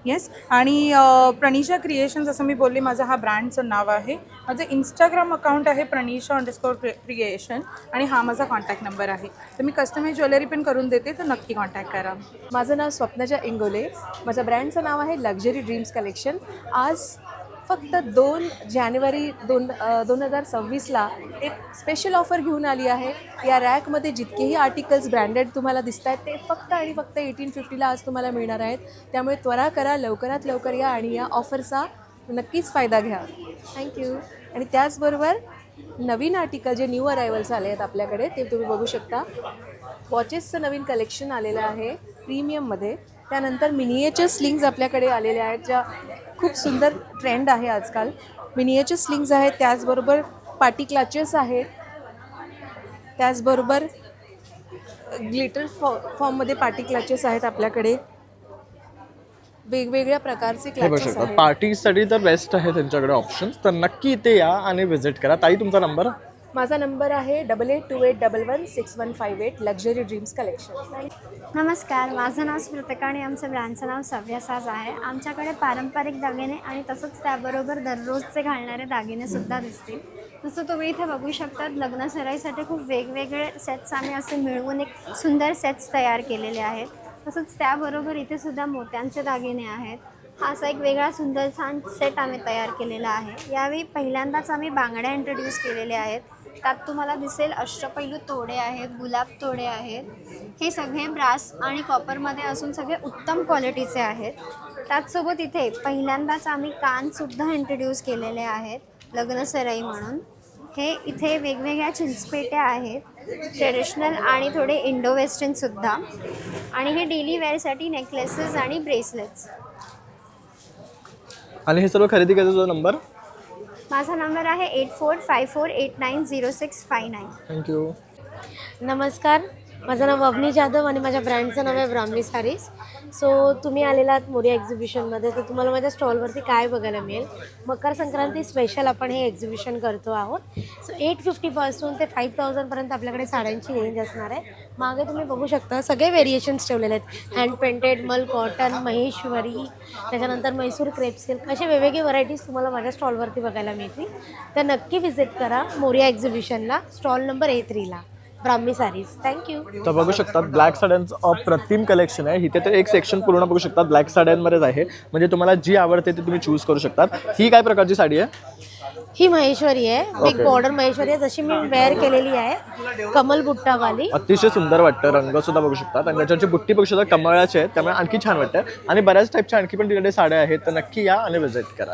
I: येस. आणि प्रनिशा क्रिएशन्स असं मी बोलले, माझं हा ब्रँडचं नाव आहे. माझं इंस्टाग्राम अकाउंट आहे प्रनिशा_क्रिएशन आणि हा माझा कॉन्टॅक्ट नंबर आहे. तर मी कस्टमाइज ज्वेलरी पण करून देते, तर नक्की कॉन्टॅक्ट करा.
P: माझं नाव स्वप्नाजा इंगोले. माझ्या ब्रँडचं नाव आहे लक्झरी ड्रीम्स कलेक्शन. आज फक्त 2 जानेवारी 2026ला एक स्पेशल ऑफर घेऊन आली आहे. या रॅकमध्ये जितकेही आर्टिकल्स ब्रँडेड तुम्हाला दिसत आहेत ते फक्त आणि फक्त 1850ला आज तुम्हाला मिळणार आहेत. त्यामुळे त्वरा करा, लवकरात लवकर या आणि या ऑफरचा नक्कीच फायदा घ्या. थँक्यू. आणि त्याचबरोबर नवीन आर्टिकल जे न्यू अरायवल्स आले आहेत आपल्याकडे ते तुम्ही बघू शकता. वॉचेसचं नवीन कलेक्शन आलेलं आहे प्रीमियममध्ये. त्यानंतर मिनिएचर स्लिंग्स आपल्याकडे आलेल्या आहेत, ज्या खूप सुंदर ट्रेंड आहे आजकाल. मिनिएचर स्लिंग्स आहेत, त्याचबरोबर पार्टी क्लचेस आहेत, त्याचबरोबर ग्लिटर फॉर्ममध्ये पार्टी क्लचेस आहेत आपल्याकडे. वेगवेगळ्या प्रकारचे क्लचेस आहेत.
C: पार्टीसाठी तर बेस्ट आहे त्यांच्याकडे ऑप्शन्स. तर नक्की इथे या आणि व्हिजिट करा. ताई, तुमचा नंबर?
P: माझा नंबर आहे 8828116158 लक्झरी ड्रीम्स कलेक्शन.
K: नमस्कार, माझं नाव स्मृतिका आणि आमचं ब्रँडचं नाव सव्यासाज आहे. आमच्याकडे पारंपरिक दागिने आणि तसंच त्याबरोबर दररोजचे घालणारे दागिनेसुद्धा दिसतील. जसं तुम्ही इथे बघू शकता, लग्न सराईसाठी खूप वेगवेगळे सेट्स आम्ही असे मिळवून एक सुंदर सेट्स तयार केलेले आहेत. तसंच त्याबरोबर इथे सुद्धा मोत्यांचे दागिने आहेत. हा असा एक वेगळा सुंदर छान सेट आम्ही तयार केलेला आहे. यावेळी पहिल्यांदाच आम्ही बांगड्या इंट्रोड्यूस केलेल्या आहेत. त्यात तुम्हाला दिसेल अष्टपैलू तोडे आहेत, गुलाब तोडे आहेत. हे सगळे ब्रास आणि कॉपरमध्ये असून सगळे उत्तम क्वालिटीचे आहेत. त्याचसोबत इथे पहिल्यांदाच आम्ही कानसुद्धा इंट्रोड्यूस केलेले आहेत लग्न सराई म्हणून. हे इथे वेगवेगळ्या चिंचपेट्या आहेत, ट्रेडिशनल आणि थोडे इंडो वेस्टर्नसुद्धा. आणि हे डेली वेअरसाठी नेकलेसेस आणि ब्रेसलेट्स.
C: आणि हे सर्व खरेदी करायचा जो नंबर?
K: माझा नंबर आहे 8454890659.
C: थँक्यू.
Q: नमस्कार, माझं नाव अवनी जाधव आणि माझ्या ब्रँडचं नाव आहे ब्राह्मणी सारीज. सो तुम्ही आलेला आहात मोरिया एक्झिबिशनमध्ये, तर तुम्हाला माझ्या स्टॉलवरती काय बघायला मिळेल? मकर संक्रांती स्पेशल आपण हे एक्झिबिशन करतो आहोत. सो 850पासून ते 5000पर्यंत आपल्याकडे साड्यांची रेंज असणार आहे. मागे तुम्ही बघू शकता सगळे व्हेरिएशन्स ठेवलेले आहेत. हँड पेंटेड, मल कॉटन, महेश्वरी, त्याच्यानंतर मैसूर क्रेप सिल्क, असे वेगवेगळे व्हरायटीज तुम्हाला माझ्या स्टॉलवरती बघायला मिळतील. तर नक्की व्हिजिट करा मोरिया एक्झिबिशनला, स्टॉल नंबर A3ला, ब्राह्मणी सारीज. थँक्यू.
C: तर बघू शकतात ब्लॅक साड्यांचं अप्रतिम कलेक्शन आहे. इथे तर एक सेक्शन पूर्ण बघू शकतात ब्लॅक साड्यांमध्येच आहे. म्हणजे तुम्हाला जी आवडते ती तुम्ही चूज करू शकतात. ही काय प्रकारची साडी आहे?
Q: ही महेश्वरी आहे, बिग बॉर्डर महेश्वरी आहे, जशी मी वेअर केलेली आहे, कमल बुट्टावाली.
C: अतिशय सुंदर वाटतं. रंग सुद्धा बघू शकतात आणि त्याच्याची बुट्टी बघू शकता कमळाची आहे, त्यामुळे आणखी छान वाटतं. आणि बऱ्याच टाईपच्या आणखी पण तिकडे साड्या आहेत. तर नक्की या आणि व्हिजिट करा.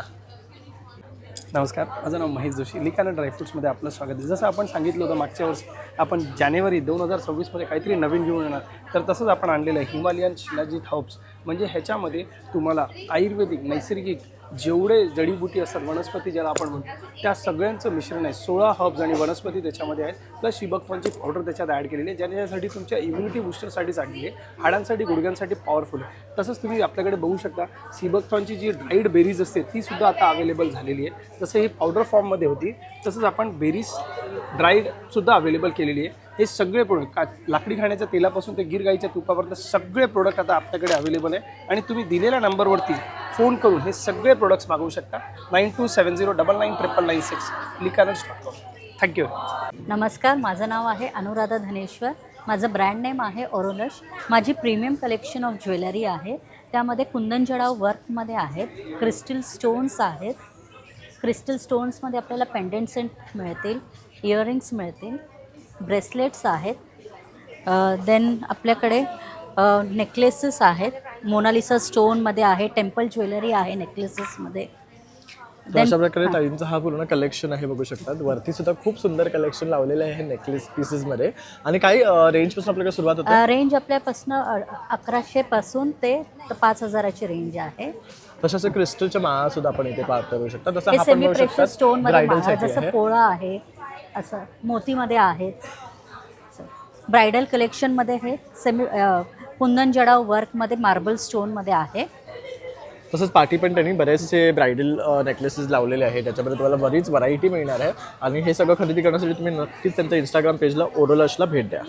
R: नमस्कार, माझं नाव महेश जोशी. लिखाणा ड्रायफ्रूट्समध्ये आपलं स्वागत आहे. जसं आपण सांगितलं होतं मागच्या वर्षी आपण जानेवारी 2026मध्ये काहीतरी नवीन घेऊन येणार, तर तसंच आपण आणलेलं आहे हिमालयन शिलाजीत हर्ब्स. म्हणजे ह्याच्यामध्ये तुम्हाला आयुर्वेदिक नैसर्गिक जेवढे जडीबुटी असतात, वनस्पती ज्याला आपण म्हणतो, त्या सगळ्यांचं मिश्रण आहे. 16 हर्ब्स आणि वनस्पती त्याच्यामध्ये आहेत, प्लस शिबकफळची पावडर त्याच्यात ॲड केलेली आहे, ज्याच्यासाठी तुमच्या इम्युनिटी बूस्टरसाठी चांगली आहे, हाडांसाठी गुडघ्यांसाठी पॉवरफुल आहे. तसंच तुम्ही आपल्याकडे बघू शकता शिबकफळची जी ड्राईड बेरीज असते ती सुद्धा आता अवेलेबल झालेली आहे. तसं ही पावडर फॉर्ममध्ये होती, तसंच आपण बेरीज ड्राईडसुद्धा अवेलेबल केलेली आहे. हे सगळे प्रोडक्ट लाकडी खाण्याच्या तेलापासून ते गिर गाईच्या तुपापर्यंत सगळे प्रोडक्ट आता आपल्याकडे अवेलेबल आहे आणि तुम्ही दिलेल्या नंबरवरती फोन करून हे सगळे प्रोडक्ट्स मागवू शकता. 9270999996 लिकानट्स.com. थँक्यू.
S: नमस्कार, माझं नाव आहे अनुराधा धनेश्वर. माझं ब्रँड नेम आहे ओरोलश. माझी प्रीमियम कलेक्शन ऑफ ज्वेलरी आहे. त्यामध्ये कुंदन जडाव वर्कमध्ये आहेत, क्रिस्टल स्टोन्स आहेत. क्रिस्टल स्टोन्समध्ये आपल्याला पेंडंट सेट मिळतील, इयरिंग्स मिळतील, ब्रेसलेट्स आहेत. देन आपल्याकडे नेकलेसेस आहेत, मोनालिसा स्टोनमध्ये आहे, टेम्पल ज्वेलरी आहे नेकलेसेसमध्ये.
C: तर अशा प्रकारे ताईंचा हा पूर्ण कलेक्शन आहे, बघू शकतात. वरती सुद्धा खूप सुंदर कलेक्शन लावलेलं आहे नेकलेस पीसेसमध्ये. आणि काही रेंजपासून आपल्याकडे सुरुवात होते?
S: रेंज आपल्यापासून 1100 पासून ते 5000ची रेंज आहे.
C: तशाच क्रिस्टलच्या माळा सुद्धा आपण इथे पाहता करू शकता. तसं
S: हे
C: हा पण
S: सेमी
C: बघू
S: प्रेशर
C: शकता
S: स्टोन मध्ये
C: ब्रायडल
S: माळा,
C: साठी
S: जसं
C: आहे.
S: पोळा आहे, असं मोतीमध्ये आहेत. ब्रायडल कलेक्शनमध्ये हे सेमी कुंदन जडाव वर्कमध्ये मार्बल स्टोनमध्ये आहे.
C: तसंच पाठी पण त्यांनी बरेचसे ब्रायडल नेकलेसेस लावलेले आहेत. त्याच्यामध्ये तुम्हाला बरीच व्हरायटी मिळणार आहे. आणि हे सगळं खरेदी करण्यासाठी तुम्ही नक्कीच त्यांच्या इंस्टाग्राम पेजला ओरोलशला भेट द्या.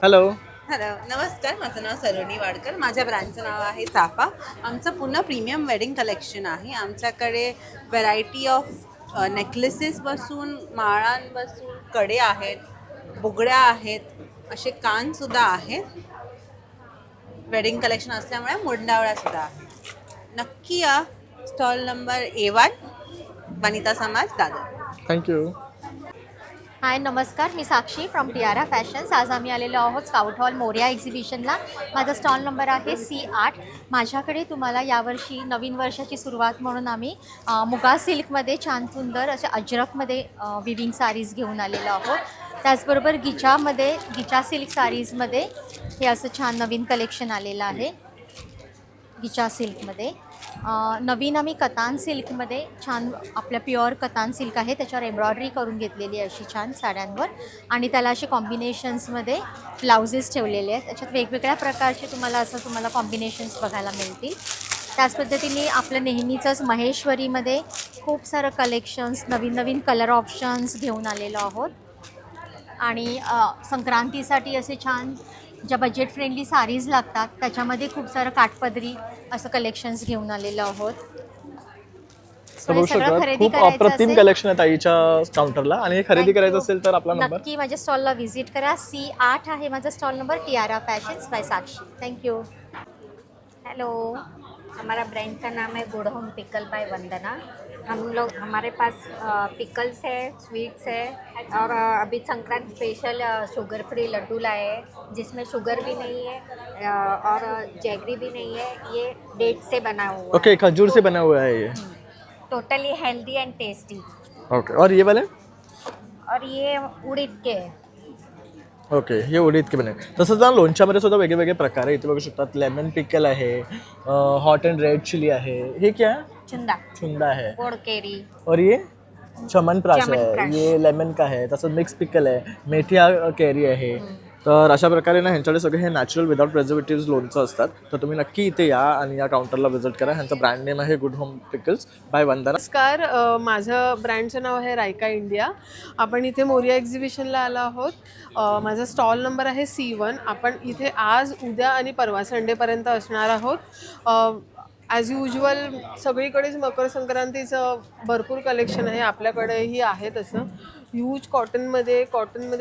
C: हॅलो
T: नमस्कार, माझं नाव सलोनी वाडकर. माझ्या ब्रँडचं नाव आहे चाफा. आमचं पूर्ण प्रीमियम वेडिंग कलेक्शन आहे. आमच्याकडे व्हरायटी ऑफ नेकलेसेसपासून, माळांपासून, कडे आहेत, बुगड्या आहेत, असे कानसुद्धा आहेत. वेडिंग कलेक्शन असल्यामुळे मुंडावळ्यासुद्धा आहे. नक्की या. स्टॉल नंबर A1, वनिता समाज, दादर.
C: थँक्यू.
U: हाय नमस्कार, मी साक्षी फ्रॉम टियारा फॅशन्स. आज आम्ही आलेलो आहोत स्काउट हॉल मोरया एक्झिबिशनला. माझा स्टॉल नंबर आहे C8. माझ्याकडे तुम्हाला यावर्षी नवीन वर्षाची सुरुवात म्हणून आम्ही मुगा सिल्कमध्ये छान सुंदर अशा अजरकमध्ये विविंग साडीज घेऊन आलेलो आहोत. त्याचबरोबर गिचा सिल्क साडीजमध्ये हे असं छान नवीन कलेक्शन आलेलं आहे. गिचा सिल्कमध्ये नवीन आम्ही कतान सिल्कमध्ये छान आपल्या प्युअर कतान सिल्क आहे, त्याच्यावर एम्ब्रॉयडरी करून घेतलेली अशी छान साड्यांवर. आणि त्याला असे कॉम्बिनेशन्समध्ये ब्लाउजेस ठेवलेले आहेत. त्याच्यात वेगवेगळ्या प्रकारचे तुम्हाला कॉम्बिनेशन्स बघायला मिळतील. त्याच पद्धतीने आपलं नेहमीचंच महेश्वरीमध्ये खूप सारं कलेक्शन्स, नवीन कलर ऑप्शन्स घेऊन आलेलो आहोत. आणि संक्रांतीसाठी असे छान ज्या बजेट फ्रेंडली साडीज लागतात त्याच्यामध्ये खूप सारं काठपदरी असं कलेक्शन्स घेऊन आलेलो आहोत.
C: बघू शकता खूप अप्रतिम कलेक्शन आहे ताईच्या काउंटरला. आणि हे खरेदी करायचं असेल तर आपला नंबर
U: नक्की माझ्या स्टॉलला व्हिजिट करा. C8 आहे माझा stall number, tiara fashions by Sakshi. Thank you.
V: Hello, हमारा ब्रांड का नाम है good home pickle by Vandana. हमारे पास पिकल्स है, स्वीट्स है और अभी Sankrant special sugar free laddoo लाए हैं जिसमें शुगर भी नहीं है और जैगरी भी नहीं है. ये डेट से बना हुआ
C: ओके, खजूर से बना हुआ है ये.
V: Totally healthy end tasty.
C: Okay, और ये वाले?
V: और ये उड़ीद के है.
C: ओके, हे उडीद के बने. तसंच ना लोणच्यामध्ये सुद्धा वेगळे प्रकार आहे. इथे बघू शकतात लेमन पिकल आहे, हॉट अँड रेड चिली आहे. हे क्या है? चुंदा है.
V: गोड़ केरी.
C: और ये चमनप्राश है, ये लेमन का है. तसंच मिक्स पिकल आहे, मेथी कैरी आहे. तर अशा प्रकारे ना ह्यांच्याकडे सगळे हे नॅचरल विदाउट प्रिझर्वेटिव्ह लोणचं असतात. तर तुम्ही नक्की इथे या आणि या काउंटरला व्हिजिट करा. ह्यांचा ब्रँड नेम आहे गुड होम पिकल्स बाय वंदना.
W: नमस्कार, माझं ब्रँडचं नाव आहे रायका इंडिया. आपण इथे मोरिया एक्झिबिशनला आलो आहोत. माझा स्टॉल नंबर आहे C1. आपण इथे आज, उद्या आणि परवा संडेपर्यंत असणार आहोत. ॲज युजल सगळीकडेच मकर संक्रांतीचं भरपूर कलेक्शन आहे, आपल्याकडेही आहे तसं. ह्यूज कॉटनमध्ये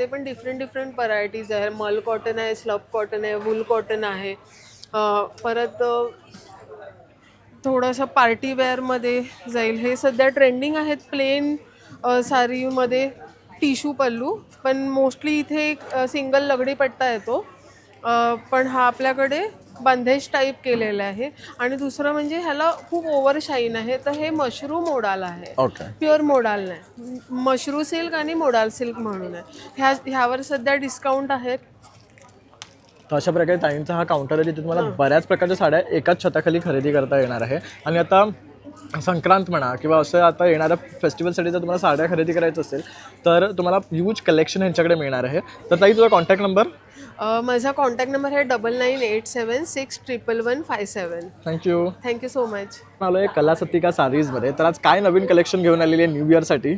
W: पण डिफरंट व्हरायटीज आहे. मल कॉटन आहे, स्लब कॉटन आहे, वूल कॉटन आहे. परत थोडंसं पार्टीवेअरमध्ये जाईल. हे सध्या ट्रेंडिंग आहेत प्लेन साडीमध्ये टिशू पल्लू, पण मोस्टली इथे एक सिंगल लगडी पट्टा येतो. पण हा आपल्याकडे बंदेज टाईप केलेला आहे. आणि दुसरं म्हणजे ह्याला खूप ओव्हर शाईन आहे. तर हे मशरू मोडाल आहे, प्युअर मोडाल नाही, मशरू सिल्क आणि मोडाल सिल्क म्हणून आहे. ह्यावर सध्या डिस्काउंट आहेत.
C: तर अशा प्रकारे ताईंचा हा काउंटर आहे, जिथे तुम्हाला बऱ्याच प्रकारच्या साड्या एकाच छताखाली खरेदी करता येणार आहे. आणि आता संक्रांत म्हणा किंवा असं आता येणाऱ्या फेस्टिवलसाठी जर तुम्हाला साड्या खरेदी करायचं असेल तर तुम्हाला ह्यूज कलेक्शन ह्यांच्याकडे मिळणार आहे. तर ताई तुझा कॉन्टॅक्ट नंबर?
W: माझा कॉन्टॅक्ट नंबर आहे 9987611157.
C: Thank you
W: so much.
C: आलो आहे कलासतिका साडीजमध्ये. तर आज काय नवीन कलेक्शन घेऊन आलेली आहे न्यू इयरसाठी?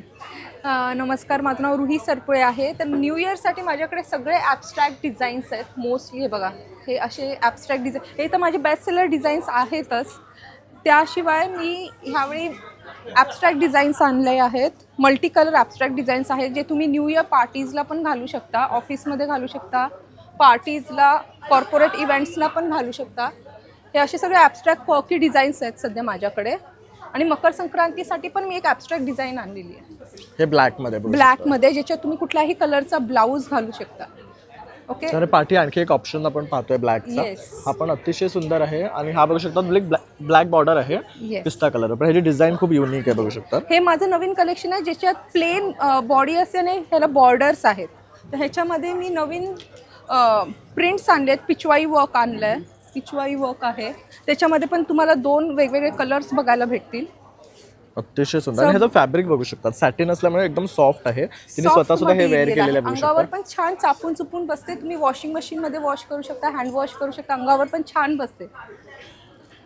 P: नमस्कार, माझं नाव रुही सरपुळे आहे. तर न्यू इयरसाठी माझ्याकडे सगळे ॲबस्ट्रॅक्ट डिझाईन्स आहेत. मोस्टली हे बघा, हे असे ॲबस्ट्रॅक्ट डिझाईन, हे तर माझे बेस्ट सेलर डिझाईन्स आहेतच. त्याशिवाय मी ह्यावेळी ॲबस्ट्रॅक्ट डिझाईन्स आणले आहेत. मल्टी कलर ॲबस्ट्रॅक्ट डिझाईन्स आहेत जे तुम्ही न्यू इयर पार्टीजला पण घालू शकता, ऑफिसमध्ये घालू शकता, पार्टीजला, कॉर्पोरेट इव्हेंट्सला पण घालू शकता. हे असे सगळे ॲबस्ट्रॅक्ट पर्की डिझाईन्स आहेत सध्या माझ्याकडे. आणि मकर संक्रांतीसाठी पण मी एक ॲबस्ट्रॅक्ट डिझाईन आणलेली आहे.
C: हे ब्लॅकमध्ये
P: ब्लॅकमध्ये, ज्याच्यात तुम्ही कुठल्याही कलरचा ब्लाऊज घालू शकता. ओके.
C: तर पाठी आणखी एक ऑप्शन आपण पाहतोय ब्लॅकचा. हा पण अतिशय सुंदर आहे आणि हा बघू शकता ब्लॅक बॉर्डर आहे, पिस्ता कलर. पण ह्याची डिझाईन खूप युनिक आहे, बघू शकता.
P: हे माझं नवीन कलेक्शन आहे ज्याच्यात प्लेन बॉडी असते आणि ह्याला बॉर्डर्स आहेत. तर ह्याच्यामध्ये मी नवीन प्रिंट्स आणले आहेत. पिचवाई वर्क आणलं आहे, पिचवाई वर्क आहे. त्याच्यामध्ये पण तुम्हाला 2 वेगवेगळे कलर्स बघायला भेटतील.
C: अतिशय सुंदर. आणि ह्याचं फॅब्रिक बघू शकता, सॅटिन असल्यामुळे एकदम सॉफ्ट आहे. तिने स्वतः सुद्धा हे वेअर केलेलं आहे, बघू
P: अंगावर
C: शकता.
P: पण छान चापून चुपून बसते. तुम्ही वॉशिंग मशीनमध्ये वॉश करू शकता, हँड वॉश करू शकता, अंगावर पण छान बसते.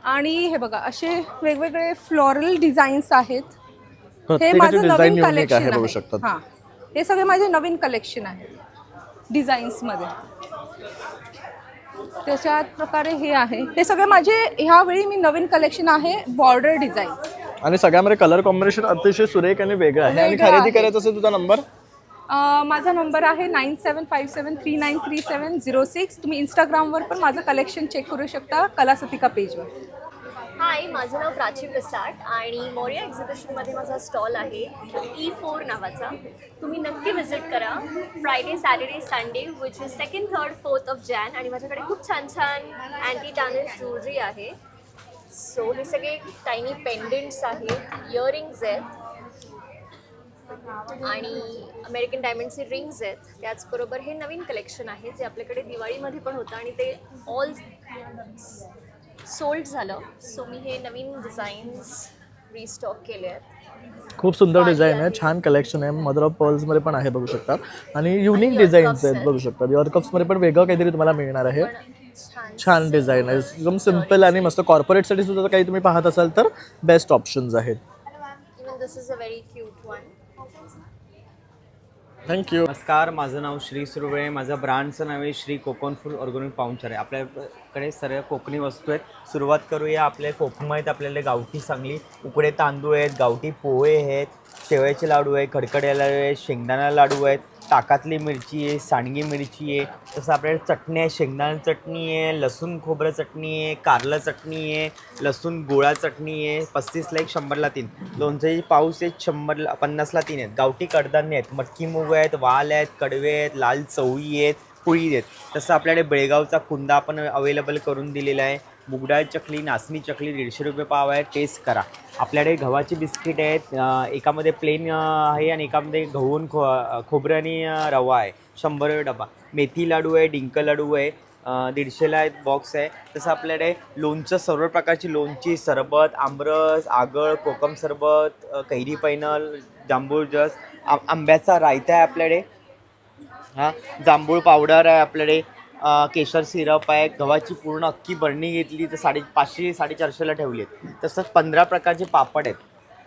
P: आणि हे बघा, असे वेगवेगळे फ्लोरल डिझाईन्स आहेत. हे
C: प्रत्येकाची
P: माझं
C: डिझाईन
P: नवीन
C: युनिक आहे,
P: कलेक्शन
C: बघू
P: आहे.
C: शकता.
P: हां, हे सगळे माझे नवीन कलेक्शन आहे डिझाईन्समध्ये. त्याच्यात प्रकारे हे आहे, हे सगळे माझे ह्यावेळी मी नवीन कलेक्शन आहे बॉर्डर डिझाईन.
C: आणि सगळ्यामध्ये कलर कॉम्बिनेशन अतिशय सुरेख आणि वेगळं आहे. आणि
P: वेगळं
C: खरेदी
P: आहे.
C: करायचं असेल तुझा नंबर?
P: माझा नंबर आहे 9757393706. तुम्ही इंस्टाग्रामवर पण माझं कलेक्शन चेक करू शकता, कलासतिका पेजवर.
A: हाय, माझं नाव प्राची प्रसाद आणि मोरिया एक्झिबिशनमध्ये माझा स्टॉल आहे E4 नावाचा. तुम्ही नक्की व्हिजिट करा. Friday, Saturday, Sunday which is 2nd, 3rd, 4th of Jan. आणि माझ्याकडे खूप छान छान अँटी टार्निश ज्वेलरी आहे. सो हे सगळे टायनी पेंडंट्स आहेत, इयरिंग्ज आहेत आणि अमेरिकन डायमंडचे रिंग्स आहेत. त्याचबरोबर हे नवीन कलेक्शन आहे जे आपल्याकडे दिवाळीमध्ये पण होतं आणि ते ऑल सोल्ड झालं. सो मी हे नवीन डिझाईन्स रिस्टॉक केले आहेत.
C: खूप सुंदर डिझाईन आहे, छान कलेक्शन आहे. मदर ऑफ पर्ल्समध्ये पण आहे, बघू शकता. आणि युनिक डिझाईन्स आहेत, बघू शकता. इयरकप्समध्ये पण वेगळं काहीतरी तुम्हाला मिळणार आहे. छान डिझाईन आहे, एकदम सिम्पल आणि मस्त. कॉर्पोरेटसाठी सुद्धा काही तुम्ही पाहत असाल तर बेस्ट ऑप्शन्स आहेत.
A: Even this is a very cute one.
C: Thank you.
B: नमस्कार, माझं नाव श्री सुरवळे. माझं ब्रँडचं नाव आहे श्री कोकण फूड ऑर्गॅनिक पाउंचर आहे. आपल्याकडे सर्व कोकणी वस्तू आहेत. सुरुवात करूया. आपल्या कोकम आहेत, आपल्याला गावठी चांगली उकडे तांदूळ आहेत, गावठी पोहे आहेत, शेवयाचे लाडू आहे, खडखडे लाडू आहे, शेंगदाणा लाडू आहेत, ताकातली मिरची आहे, सांडगी मिरची आहे. तसं आपल्याकडे चटणी आहे, शेंगदाणा चटणी आहे, लसूण खोबरं चटणी आहे, कारलं चटणी आहे, लसूण गोळा चटणी आहे. 35ला 1, 100ला 3. लोणच्याचे पाऊस आहेत, 100ला 50ला 3 आहेत. गावठी कडधान्य आहेत, मटकी मूग आहेत, वाल आहेत, कडवे आहेत, लाल चवळी आहेत, कुळी आहेत. तसं आपल्याकडे बेळगावचा कुंदा आपण अवेलेबल करून दिलेला आहे. मुगडाळ चकली, नाचणी चकली 150 रुपये पाव आहे, टेस्ट करा. आपल्याकडे गव्हाची बिस्किट आहेत, एकामध्ये प्लेन आहे आणि एकामध्ये गहून खोबरं आणि रवा आहे, 100 रुपये डबा. मेथी लाडू आहे, डिंक लाडू आहे, 150ला बॉक्स आहे. तसं आपल्याकडे लोणचं, सर्व प्रकारची लोणची, सरबत, आमरस, आगळ, कोकम सरबत, कैरी पैनल, जांभूळ रस, आंब्याचा रायता आहे आपल्याकडे. हां, जांभूळ पावडर आहे आपल्याकडे, केशर सिरप आहे. गव्हाची पूर्ण अख्खी बरणी घेतली तर 550-450ला ठेवली आहेत. तसंच 15 प्रकारचे पापड आहेत,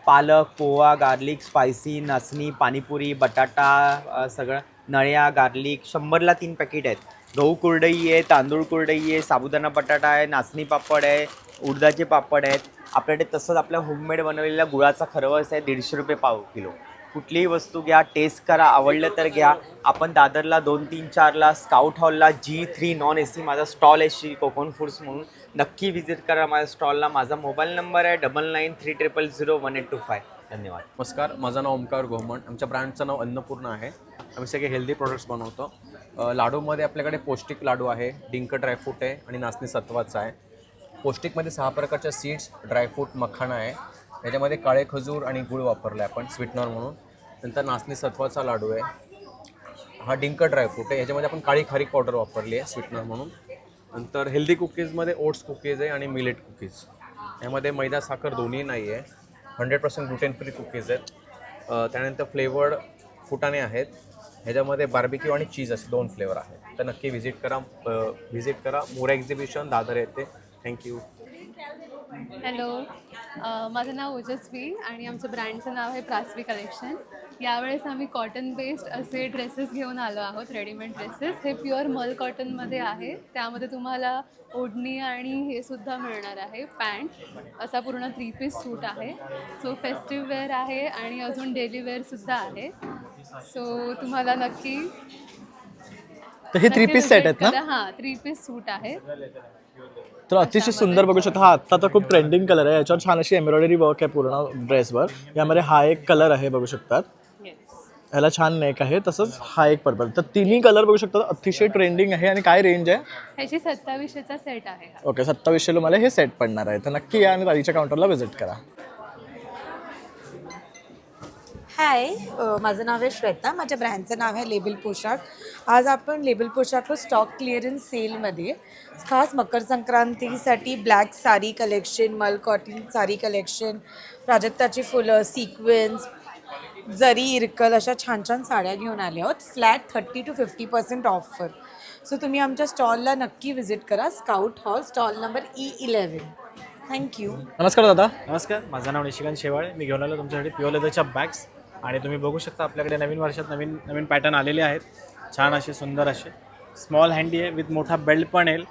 B: पालक, पोहा, गार्लिक, स्पायसी, नाचणी, पाणीपुरी, बटाटा, सगळं नळ्या, गार्लिक. 100ला 3 पॅकेट आहेत. गहू कुरडई आहे, तांदूळ कुरडई आहे, साबुदाणा बटाटा आहे, नाचणी पापड आहे, उडदाचे पापड आहेत आपल्याकडे. तसंच आपल्या होममेड बनवलेला गुळाचा खरवस आहे, 150 रुपये पाव किलो. कुठलीही वस्तू घ्या, टेस्ट करा, आवडलं तर घ्या. आपण दादरला 2, 3, 4ला स्काउट हॉलला G3 नॉन AC माझा स्टॉल आहे श्री कोकण फूड्स म्हणून. नक्की विजिट करा माझ्या स्टॉलला. माझा मोबाईल नंबर आहे 9930001825. धन्यवाद.
D: नमस्कार, माझं नाव ओमकार गोहमन. आमच्या ब्रँडचं नाव अन्नपूर्ण आहे. आम्ही सगळे हेल्दी प्रोडक्ट्स बनवतो. लाडूमध्ये आपल्याकडे पौष्टिक लाडू आहे, डिंक ड्रायफ्रूट आहे आणि नाचणी सत्वाचा आहे. पौष्टिकमध्ये 6 प्रकारच्या सीड्स, ड्रायफ्रूट, मखाणा आहे. याच्यामध्ये काळे खजूर आणि गूळ वापरला आहे आपण स्वीटनर म्हणून. नंतर नाचणी सत्वाचा लाडू आहे. हा डिंक ड्रायफ्रूट आहे, याच्यामध्ये आपण काळी खारीक पावडर वापरली आहे स्वीटनर म्हणून. नंतर हेल्दी कुकीजमध्ये ओट्स कुकीज आहे आणि मिलेट कुकीज. यामध्ये मैदा साखर दोन्ही नाही आहे. 100% ग्लुटेन फ्री कुकीज आहेत. त्यानंतर फ्लेवर्ड फुटाणे आहेत. ह्याच्यामध्ये बार्बिक्यू आणि चीज असे 2 फ्लेवर आहेत. तर नक्की व्हिजिट करा. मोरिया एक्झिबिशन दादर येते. थँक्यू.
X: हॅलो, माझं नाव ओजस्वी आणि आमचं ब्रँडचं नाव आहे प्रास्वी कलेक्शन.
E: यावेळेस आम्ही कॉटन बेस्ड असे ड्रेसेस घेऊन आलो आहोत, रेडीमेड ड्रेसेस. हे प्युअर मल कॉटनमध्ये आहे. त्यामध्ये तुम्हाला ओढणी आणि हे सुद्धा मिळणार आहे, पॅन्ट. असा पूर्ण 3 पीस सूट आहे. सो फेस्टिव्ह वेअर आहे आणि अजून डेली वेअरसुद्धा आहे. सो तुम्हाला नक्की
C: तर हे 3 पीस सेट आहेत ना?
E: हां, 3 पीस सूट आहे.
C: तर अतिशय सुंदर बघू शकता. हा आत्ता तर खूप ट्रेंडिंग कलर आहे. याच्यावर छान अशी एम्ब्रॉयडरी वर्क आहे पूर्ण ड्रेसवर. यामध्ये हा एक कलर आहे बघू शकतात. ह्याला छान नेक आहे. तसंच हा एक पर्पल. तर तिन्ही कलर बघू शकता अतिशय ट्रेंडिंग आहे. आणि काय रेंज आहे?
E: ह्याची 2700चा सेट आहे.
C: ओके, 2700 मला हे सेट पडणार आहे. तर नक्की या आणि ताईच्या काउंटरला व्हिजिट करा.
F: हाय, माझं नाव आहे श्वेता. माझ्या ब्रँडचं नाव आहे लेबल पोशाख. आज आपण लेबल पोशाख स्टॉक क्लिअरन्स सेलमध्ये खास मकर संक्रांतीसाठी ब्लॅक साडी कलेक्शन, मल कॉटन साडी कलेक्शन, प्राजक्ताची फुलं, सिक्वेन्स, जरी इरकल अशा छान छान साड्या घेऊन आल्या आहोत. Flat 30 to 50% offer. सो तुम्ही आमच्या स्टॉलला नक्की व्हिजिट करा. Scout hall, stall number E11. Thank you.
C: नमस्कार दादा.
G: नमस्कार, माझं नाव निशिकांत शेवाळे. मी घेऊन आलो तुमच्यासाठी प्युअर लेदरच्या बॅग्स. आणि तुम्ही बघू शकता आपल्याकडे नवीन वर्षात नवीन नवीन पॅटर्न आलेले आहेत. छान असे सुंदर असे स्मॉल हँडी आहे, विथ मोठा बेल्ट पण येईल.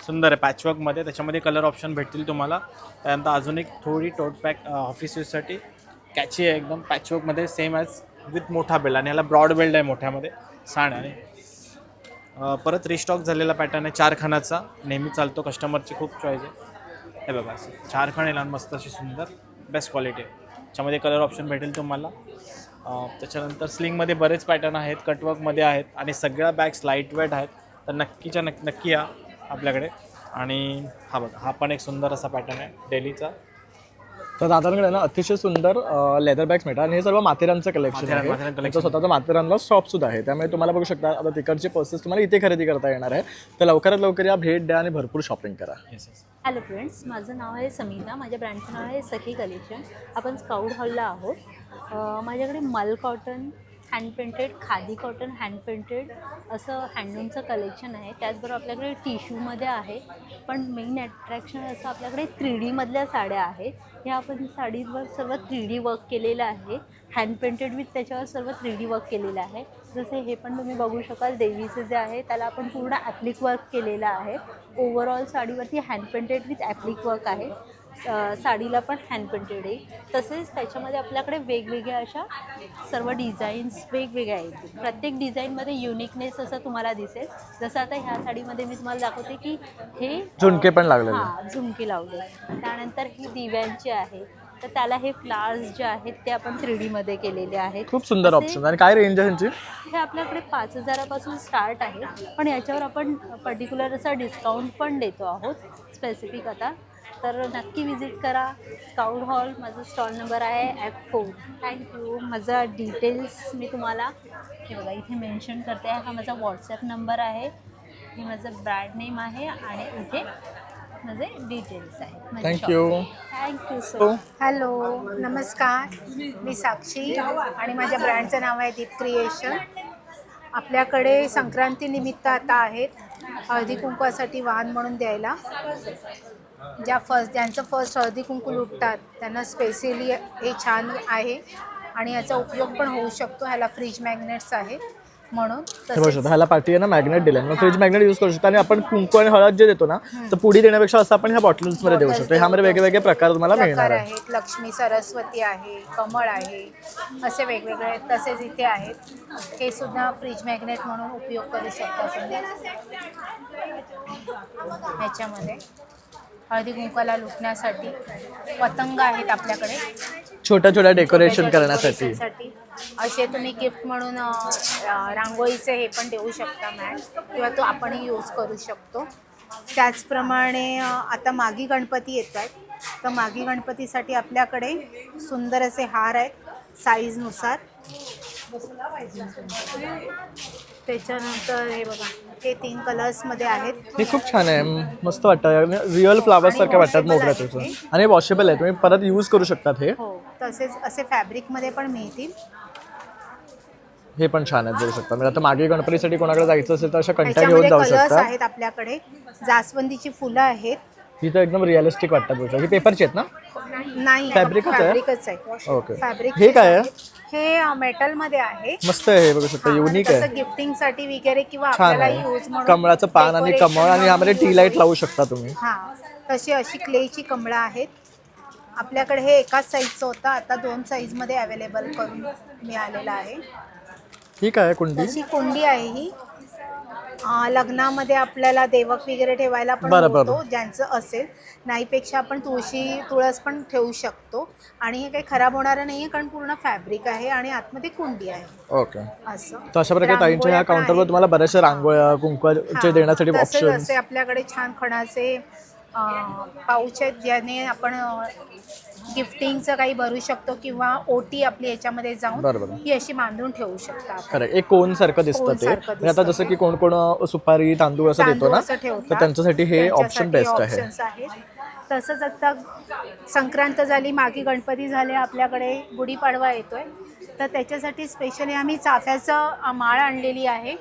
G: सुंदर आहे पॅचवर्कमध्ये. त्याच्यामध्ये कलर ऑप्शन भेटतील तुम्हाला. त्यानंतर अजून एक थोडी टोट पॅक ऑफिस यूजसाठी कॅची आहे एकदम पॅचवर्कमध्ये, सेम ॲज विथ मोठा बेल्ट. आणि ह्याला ब्रॉड बेल्ट आहे मोठ्यामध्ये, छान आहे. परत रिस्टॉक झालेला पॅटर्न आहे 4 खानाचा. नेहमी चालतो, कस्टमरची खूप चॉईस आहे. हे बघा असं 4 खाण येईल आणि मस्त अशी सुंदर बेस्ट क्वालिटी आहे. त्याच्यामध्ये कलर ऑप्शन भेटेल तुम्हाला. त्याच्यानंतर स्लिंगमध्ये बरेच पॅटर्न आहेत, कटवर्कमध्ये आहेत आणि सगळ्या बॅग्स लाईट वेट आहेत. तर नक्की या आपल्याकडे. आणि हा बघा, हा पण एक सुंदर असा पॅटर्न आहे डेलीचा.
C: तर दादांकडे ना अतिशय सुंदर लेदर बॅग्स मिळतात. आणि हे सर्व माथेरानचं कलेक्शन आहे. त्यांचं स्वतःचं माथेरानला शॉपसुद्धा आहे. त्यामुळे तुम्हाला बघू शकता आता तिकडचे पर्सेस तुम्हाला इथे खरेदी करता येणार आहे. तर लवकरात लवकर या, भेट द्या आणि भरपूर शॉपिंग करा.
S: हॅलो फ्रेंड्स, माझं नाव आहे समीना. माझ्या ब्रँडचं नाव आहे सखी कलेक्शन. आपण स्काउट हॉलला आहोत. माझ्याकडे मल cotton, hand painted, khadi cotton, hand painted असं हँडलूमचं कलेक्शन आहे. त्याचबरोबर आपल्याकडे टिश्यूमध्ये आहे. पण मेन अट्रॅक्शन असं आपल्याकडे 3Dमधल्या साड्या आहेत. ह्या आपण साडीवर सर्व 3D वर्क केलेलं आहे. हँड पेंटेड विथ त्याच्यावर सर्व 3D वर्क केलेलं आहे. जसे हे पण तुम्ही बघू शकाल, देवीचे जे आहे त्याला आपण पूर्ण ॲप्लिक वर्क केलेलं आहे. ओव्हरऑल साडीवरती hand painted with applique work आहे. साडीला पण हँड पेंटेड आहे. तसेच त्याच्यामध्ये आपल्याकडे वेगवेगळ्या अशा सर्व डिझाईन्स वेगवेगळ्या आहेत. प्रत्येक डिझाईनमध्ये युनिकनेस असं तुम्हाला दिसेल. जसं आता ह्या साडीमध्ये मी तुम्हाला दाखवते की हे
C: झुमके पण लागलेले.
S: हां, झुमके लावले. त्यानंतर ही दिव्यांची आहे. तर त्याला हे फ्लावर्स जे आहेत ते आपण 3Dमध्ये केलेले आहेत.
C: खूप सुंदर ऑप्शन. आणि काय रेंज आहे ह्यांची?
S: हे आपल्याकडे 5000पासून स्टार्ट आहे. पण याच्यावर आपण पर्टिक्युलर असा डिस्काउंट पण देतो आहोत स्पेसिफिक आता. तर नक्की विजिट करा स्काउट हॉल. माझा स्टॉल नंबर आहे F4. थँक्यू. माझा डिटेल्स मी तुम्हाला हे बघा इथे मेन्शन करते. हा माझा व्हॉट्सॲप नंबर आहे. हे माझं ब्रँड नेम आहे आणि इथे माझे डिटेल्स आहेत.
C: थँक्यू.
S: Thank you so.
X: हॅलो, नमस्कार. मी साक्षी आणि माझ्या ब्रँडचं नाव आहे दीप क्रिएशन. आपल्याकडे संक्रांतीनिमित्त आता आहेत हळदी कुंकवासाठी वाहन म्हणून द्यायला. ज्यांचं फर्स्ट हळदी कुंकू लुटतात त्यांना स्पेशली हे छान आहे. आणि याचा उपयोग पण होऊ शकतो. ह्याला फ्रीज मॅग्नेट्स आहे म्हणून.
C: ह्याला पाठी आहे ना मॅग्नेट दिलं. मग फ्रीज मॅग्नेट यूज करू शकतो. आणि आपण कुंकू आणि हळद जे देतो ना, तर पुडी देण्यापेक्षा असं आपण ह्या बॉटल्समध्ये देऊ शकतो. ह्यामध्ये वेगवेगळे प्रकार तुम्हाला मिळणार
X: आहेत. लक्ष्मी, सरस्वती आहे, कमळ आहे, असे वेगवेगळे आहेत. तसेच इथे आहेत. हे सुद्धा फ्रीज मॅग्नेट म्हणून उपयोग करू शकतो तुम्ही. ह्याच्यामध्ये हळदी कुंकाला लुटण्यासाठी पतंग आहेत आपल्याकडे,
C: छोट्या छोट्या डेकोरेशन करण्यासाठी.
X: असे तुम्ही गिफ्ट म्हणून रांगोळीचे हे पण देऊ शकता मॅट, किंवा तो आपणही यूज करू शकतो. त्याचप्रमाणे आता मागी गणपती येत आहेत. तर मागी गणपतीसाठी आपल्याकडे सुंदर असे हार आहेत साईजनुसार. त्याच्यानंतर हे बघा, हे 3 कलर्समध्ये आहेत.
C: हे खूप छान आहे, मस्त वाटतं. रिअल फ्लावर्स सारखे वाटतात मोगऱ्याचे. आणि वॉशेबल आहे, तुम्ही परत यूज करू शकतात हे.
X: तसेच असे फॅब्रिकमध्ये पण मिळतील.
C: हे पण छान आहेत, बघू शकता. म्हणजे आता मागे गणपतीसाठी कोणाकडे जायचं असेल तर अशा कंट्या घेऊन जाऊ शकता.
X: कलर्स आहेत आपल्याकडे. जास्वंदीची फुलं आहेत.
C: ही तर एकदम रिअलिस्टिक वाटतात. ही पेपरची आहेत ना?
X: नाही,
C: फॅब्रिकच आहे.
X: आहे.
C: ओके. हे काय आहे?
X: हे मेटलमध्ये आहे.
C: मस्त आहे, हे बघू शकता युनिक आहे,
X: गिफ्टिंगसाठी वगैरे किंवा
C: छान
X: आपल्याला
C: आहे.
X: यूज म्हणून
C: कमळाचं पान आणि कमळ आणि यामध्ये टी लाईट लावू शकता तुम्ही.
X: हां, तशी अशी क्लेची कमळं आहेत आपल्याकडे. हे एकाच साईजचं होतं, आता 2 साईजमध्ये अवेलेबल करून मिळालेलं आहे.
C: ही काय आहे कुंडी?
X: तशी कुंडी आहे ही. लग्नामध्ये आपल्याला देवक वगैरे ठेवायला पण
C: बरोबर.
X: होतो, ज्यांचं असेल. नाहीपेक्षा आपण तुळस पण ठेवू शकतो. आणि हे काही खराब होणारं नाही आहे, कारण पूर्ण फॅब्रिक आहे आणि आतमध्ये कुंडी आहे.
C: ओके.
X: असं
C: तर अशा प्रकारे ताईंच्या ह्या काउंटरवर तुम्हाला बऱ्याचशा रांगोळ्या कुंकवाचे देण्यासाठी
X: तसेच
C: ऑप्शन.
X: असे आपल्याकडे छान खणाचे पाऊच आहेत, ज्याने आपण गिफ्टिंगचं काही भरू शकतो किंवा ओटी आपली याच्यामध्ये जाऊन
C: बरोबर.
X: ही अशी बांधून ठेवू शकता आपण.
C: खरं एक कोन सारखं दिसतं ते.
X: कोनसारखं
C: आणि आता जसं की कोण कोण सुपारी तांदूळ असं देतो
X: तांदूळ
C: ना,
X: असं ठेवतात.
C: तर त्यांच्यासाठी हे ऑप्शन बेस्ट आहे.
X: options आहेत. तसंच आता संक्रांत झाली, मागे गणपती झाले, आपल्याकडे गुढीपाडवा येतोय, तर त्याच्यासाठी स्पेशली आम्ही चाफ्याचं माळ आणलेली आहे.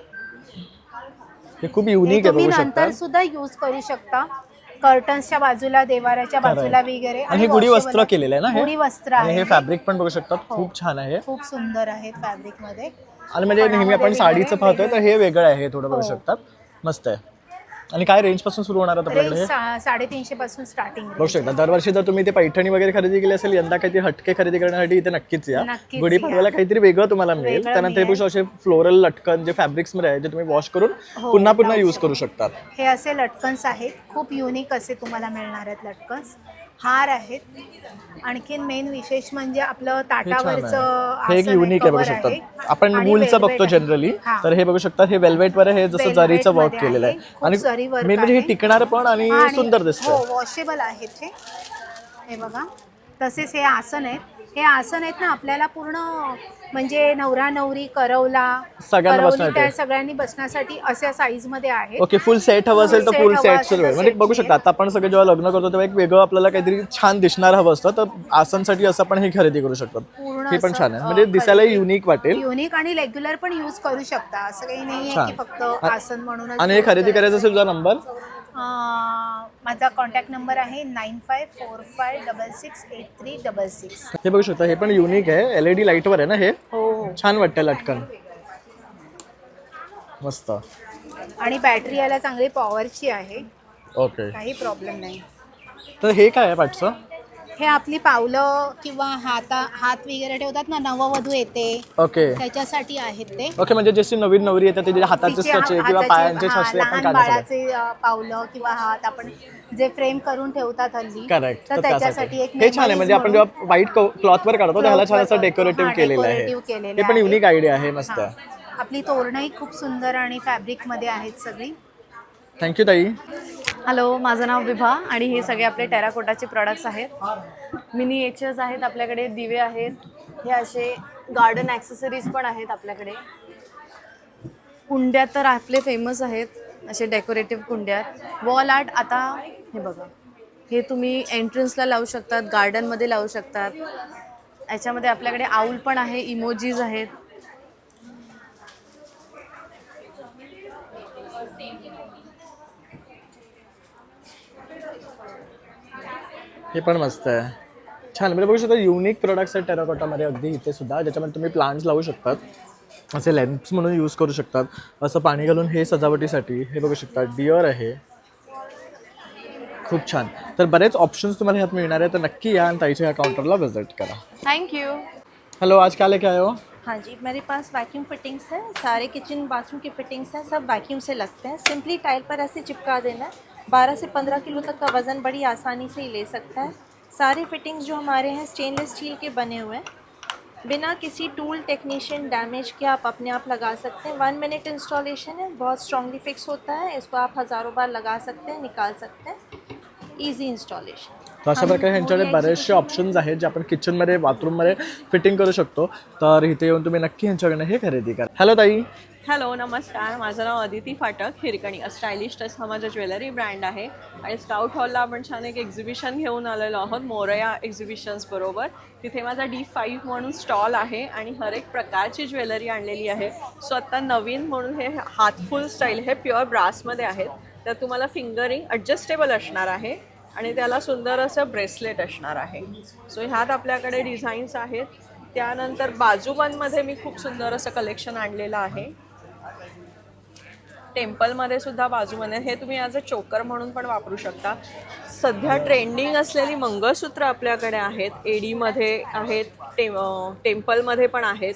C: हे खूप युनिक आहे,
X: तुम्ही
C: बघू
X: नंतर
C: शकता.
X: सुद्धा यूज करू शकता. कर्टन्सच्या बाजूला, देवाऱ्याच्या बाजूला वगैरे.
C: आणि हे गुढी वस्त्र केलेलं आहे ना,
X: गुढी वस्त्र
C: आणि
X: आहे.
C: हे फॅब्रिक पण बघू शकता, खूप छान आहे.
X: खूप सुंदर आहेत फॅब्रिक मध्ये.
C: आणि म्हणजे नेहमी आपण साडीचं पाहतोय तर हे वेगळं आहे, थोडं बघू शकतात. मस्त आहे. आणि काय रेंज पासून सुरू होणार आहे आपल्याकडे हे?
X: 350 पासून स्टार्टिंग.
C: बघू शकता. दरवर्षी जर तुम्ही ते पैठणी वगैरे खरेदी केली असेल, यंदा काहीतरी हटके खरेदी करण्यासाठी इथे नक्कीच या.
X: नक्कीच
C: गुढीपाडव्याला
X: या.
C: काहीतरी वेगळं तुम्हाला मिळेल.
X: वेगळं
C: त्यानंतर हे बघू असे फ्लोरल लटकन जे फॅब्रिक्स मध्ये आहे ते तुम्ही वॉश करून पुन्हा पुन्हा यूज करू शकतात.
X: हे असे लटकन्स आहेत, खूप युनिक असे तुम्हाला मिळणार आहेत लटकन्स. हार आहेत. आणखीन मेन विशेष म्हणजे आपलं ताटावरचं
C: हे एक युनिक आहे, बघू शकतात. आपण वूलचं बघतो जनरली, तर हे बघू शकतात हे वेल्वेट वर हे जसं जरीचं वर्क केलेलं आहे. आणि मेन म्हणजे हे टिकणार पण आणि सुंदर दिसतं.
X: हो, वॉशेबल आहेत हे. हे बघा. तसेच हे आसन आहेत. हे आसन आहेत ना, आपल्याला पूर्ण म्हणजे नवरा नवरी करवला
C: सगळ्यांना
X: करवली
C: बसण्यासाठी.
X: त्या सगळ्यांनी बसण्यासाठी अशा साईज मध्ये आहेत.
C: ओके, फुल सेट हवं असेल तर
X: Full
C: फुल
X: set
C: सेट
X: हवं असेल तर
C: म्हणजे
X: set
C: बघू शकता. आता आपण सगळे जेव्हा लग्न करतो तेव्हा एक वेगळं आपल्याला काहीतरी छान दिसणार हवं असतं, तर आसनसाठी असं आपण हे खरेदी करू शकतो.
X: पूर्ण
C: हे पण
X: असं,
C: छान आहे, म्हणजे दिसायला युनिक वाटेल.
X: युनिक आणि रेग्युलर पण यूज करू शकता. असं काही नाही आहे
C: छान.
X: की फक्त आसन म्हणूनच.
C: आणि हे
X: use
C: खरेदी करायचं असेल तुझा नंबर?
X: माझा कॉन्टॅक्ट नंबर आहे 9545668366.
C: हे बघू शकता. हे पण युनिक आहे, LED लाईटवर आहे ना हे.
X: हो.
C: छान वाटतं लटकन, मस्त.
X: आणि बॅटरी याला चांगली पॉवरची आहे.
C: ओके.
X: काही प्रॉब्लेम नाही.
C: तर हे काय आहे पाठचं?
X: हे आपली पावलं किंवा हात वगैरे ठेवतात ना, नववधू येते,
C: ओके.
X: त्याच्यासाठी आहेत ते.
C: ओके, म्हणजे जशी नवीन नवरी येतात त्याचे हाताचे
X: तिचे
C: स्टचे किंवा
X: हाताचे,
C: पायांचे
X: हा,
C: छासे आपण
X: लहान
C: काढण्यासाठी.
X: बाळाचे पावलं किंवा हात आपण जे फ्रेम करून ठेवतात हल्ली,
C: करेक्ट.
X: तर त्याच्यासाठी एक
C: हे छान आहे, म्हणजे आपण जेव्हा व्हाईट क्लॉथ वर काढतो त्याला छान असं डेकोरेटिव्ह केलेलं आहे.
X: केलेलं
C: हे पण
X: आहे.
C: युनिक आयडिया आहे, मस्त आहे.
X: आपली तोरणंही खूप सुंदर आणि फॅब्रिकमध्ये आहेत सगळी.
C: थँक्यू ताई.
H: हॅलो, माझं नाव विभा आणि हे सगळे आपले टेराकोटाचे प्रॉडक्ट्स आहेत. मिनी एचेस आहेत आपल्याकडे, दिवे आहेत, हे असे गार्डन ॲक्सेसरीज पण आहेत आपल्याकडे. कुंड्या तर आपले फेमस आहेत, असे डेकोरेटिव्ह कुंड्या. वॉल आर्ट आता हे बघा, हे तुम्ही एंट्रन्सला लावू शकतात, गार्डनमध्ये लावू शकतात. याच्यामध्ये आपल्याकडे आऊल पण आहे, इमोजीज आहेत.
C: हे पण मस्त आहे, छान. म्हणजे बघू शकता युनिक प्रोडक्ट्स आहेत टेराकोटामध्ये अगदी इथे सुद्धा, ज्याच्यामध्ये तुम्ही प्लांट्स लावू शकतात, असे लॅम्प्स म्हणून यूज करू शकतात, असं पाणी घालून हे सजावटीसाठी. हे बघू शकता डिअर आहे, खूप छान. तर बरेच ऑप्शन्स तुम्हाला ह्यात मिळणार आहे, तर नक्की या आणि ताईच्या ह्या काउंटरला विजिट करा.
H: Thank you.
C: हेलो, आज क्या लेके आए हो?
J: हाँ जी, मेरे पास वैक्यूम फिटिंग्स है, सारे किचन बाथरूम की फिटिंग्स हैं, सब वैक्यूम से लगते हैं. सिंपली टाइल पर ऐसे चिपका देना है. 12 से 15 किलो तक का वज़न बड़ी आसानी से ही ले सकता है. सारे फिटिंग्स जो हमारे हैं स्टेनलेस स्टील के बने हुए हैं, बिना किसी टूल टेक्नीशियन डैमेज के आप अपने आप लगा सकते हैं. 1 मिनट इंस्टॉलेशन है, बहुत स्ट्रांगली फिक्स होता है. इसको आप हज़ारों बार लगा सकते हैं, निकाल सकते हैं. Easy installation.
C: तर अशा प्रकारे ह्यांच्याकडे बरेचसे ऑप्शन्स आहेत जे आपण किचनमध्ये बाथरूममध्ये फिटिंग करू शकतो. तर इथे येऊन तुम्ही नक्की ह्यांच्याकडनं हे खरेदी करा. हॅलो ताई.
L: हॅलो, नमस्कार. माझं नाव अदिती फाटक, हिरकणी. स्टायलिश टच हा माझा ज्वेलरी ब्रँड आहे आणि स्काउट हॉलला आपण छान एक एक्झिबिशन घेऊन आलेलो आहोत मोरया एक्झिबिशन्स बरोबर. तिथे माझा D5 म्हणून स्टॉल आहे आणि हर एक प्रकारची ज्वेलरी आणलेली आहे. सो आत्ता नवीन म्हणून हे हातफुल स्टाईल हे प्युअर ब्रासमध्ये आहेत. तर तुम्हाला फिंगरिंग ॲडजस्टेबल असणार आहे आणि त्याला सुंदर असं ब्रेसलेट असणार आहे. सो ह्यात आपल्याकडे डिझाईन्स आहेत. त्यानंतर बाजूबंदमध्ये मी खूप सुंदर असं कलेक्शन आणलेलं आहे. टेम्पलमध्ये सुद्धा बाजूबंद आहे. हे तुम्ही ॲज अ चोकर म्हणून पण वापरू शकता. सध्या ट्रेंडिंग असलेली मंगळसूत्र आपल्याकडे आहेत. एडीमध्ये आहेत, टेम्पलमध्ये पण आहेत.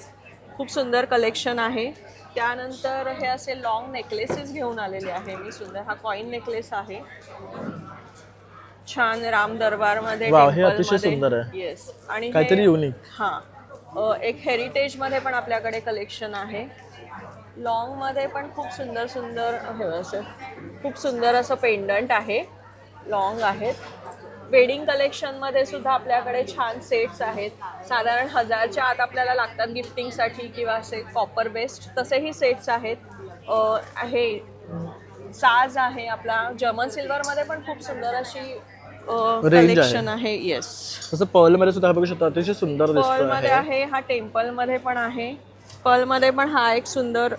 L: खूप सुंदर कलेक्शन आहे. त्यानंतर हे असे लॉंग नेकलेसेस घेऊन आलेले आहे मी सुंदर. हा कॉईन नेकलेस आहे, छान राम दरबारमध्ये.
C: वाव, हे अतिशय सुंदर आहे.
L: येस. आणि
C: काहीतरी युनिक.
L: हां, एक हेरिटेजमध्ये पण आपल्याकडे कलेक्शन आहे. लॉंगमध्ये पण खूप सुंदर सुंदर हे असं खूप सुंदर असं पेंडंट आहे, लॉंग आहेत. वेडिंग कलेक्शनमध्ये सुद्धा आपल्याकडे छान सेट्स आहेत. साधारण 1000च्या आत आपल्याला लागतात गिफ्टिंगसाठी किंवा असे कॉपर बेस्ड, तसेही सेट्स आहेत. हे साज आहे आपला. जर्मन सिल्वरमध्ये पण खूप सुंदर अशी कलेक्शन आहे. येस.
C: तसं पर्लमध्ये सुद्धा बघू शकता, अतिशय सुंदर दिसतोय.
L: पर्लमध्ये आहे, हा टेम्पलमध्ये पण आहे. पर्लमध्ये पण हा एक सुंदर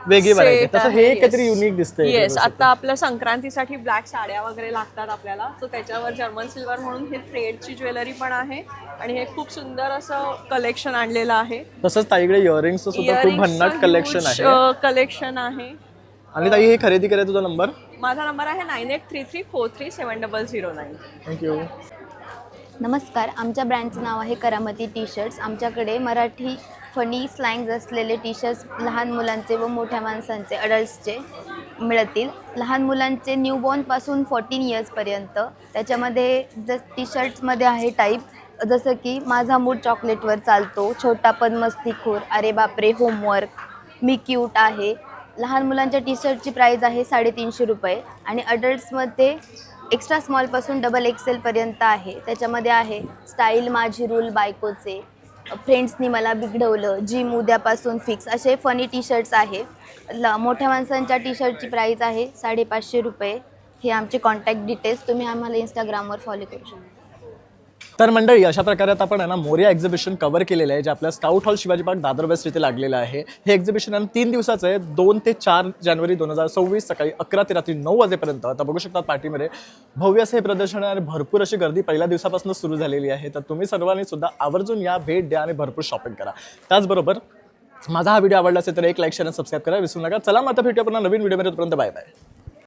C: वेगळी व्हरायटी. तसं हे काहीतरी युनिक दिसतंय.
L: येस. आता आपल्या संक्रांतीसाठी ब्लॅक साड्या वगैरे लागतात आपल्याला, सो त्याच्यावर जर्मन सिल्वर म्हणून हे थ्रेडची ज्वेलरी पण आहे. आणि हे खूप सुंदर असं कलेक्शन आणलेलं आहे.
C: तसंच ताईकडे इयरिंग्सचं सुद्धा खूप भन्नाट कलेक्शन आहे.
L: कलेक्शन आहे.
C: आणि ताई हे खरेदी करायचा तुझा नंबर?
L: माझा नंबर आहे 9833437009.
C: थँक्यू.
I: नमस्कार, आमच्या ब्रँडचं नाव आहे करामती टी शर्ट्स. आमच्याकडे मराठी फनी स्लँग्स असलेले टी शर्ट्स लहान मुलांचे व मोठ्या माणसांचे, अडल्ट्सचे मिळतील. लहान मुलांचे न्यूबॉर्नपासून 14 इयर्सपर्यंत. त्याच्यामध्ये टी शर्ट्समध्ये आहे टाईप जसं की माझा मूड चॉकलेटवर चालतो, छोटा पण मस्तीखोर, अरे बापरे होमवर्क, मी क्यूट आहे. लहान मुलांच्या टी शर्टची प्राईस आहे 350 रुपये. आणि अडल्ट्समध्ये एक्स्ट्रा स्मॉलपासून डबल एक्सेलपर्यंत आहे. त्याच्यामध्ये आहे स्टाईल माझी रूल बायकोचे, फ्रेंड्सनी मला बिघडवलं, जिम उद्यापासून फिक्स, असे फनी टी शर्ट्स आहे. मोठ्या माणसांच्या टी शर्टची प्राईस आहे 550 रुपये. हे आमचे कॉन्टॅक्ट डिटेल्स. तुम्ही आम्हाला इंस्टाग्रामवर फॉलो करू शकता.
C: तर मंडळी, अशा प्रकारे आता आपण आहे ना मोरिया एक्झिबिशन कव्हर केलेलं आहे, जे आपल्या scout hall Shivaji park Dadar west इथे लागलेलं आहे. हे एक्झिबिशन 3 दिवसाचं आहे, 2 ते 4 जानेवारी 2026 सकाळी 11 ते रात्री 9 वाजेपर्यंत. आता बघू शकता पार्टीमध्ये भव्य असे हे प्रदर्शन आणि भरपूर अशी गर्दी पहिल्या दिवसापासून सुरू झालेली आहे. तर तुम्ही सर्वांनी सुद्धा आवर्जून या, भेट द्या आणि भरपूर शॉपिंग करा. त्याचबरोबर माझा हा व्हिडिओ आवडला असेल तर एक लाईक, शेअर आणि सबस्क्राईब करा विसरू नका. चला मग आता भेटूया पुन्हा नवीन व्हिडिओमध्ये. तोपर्यंत बाय बाय.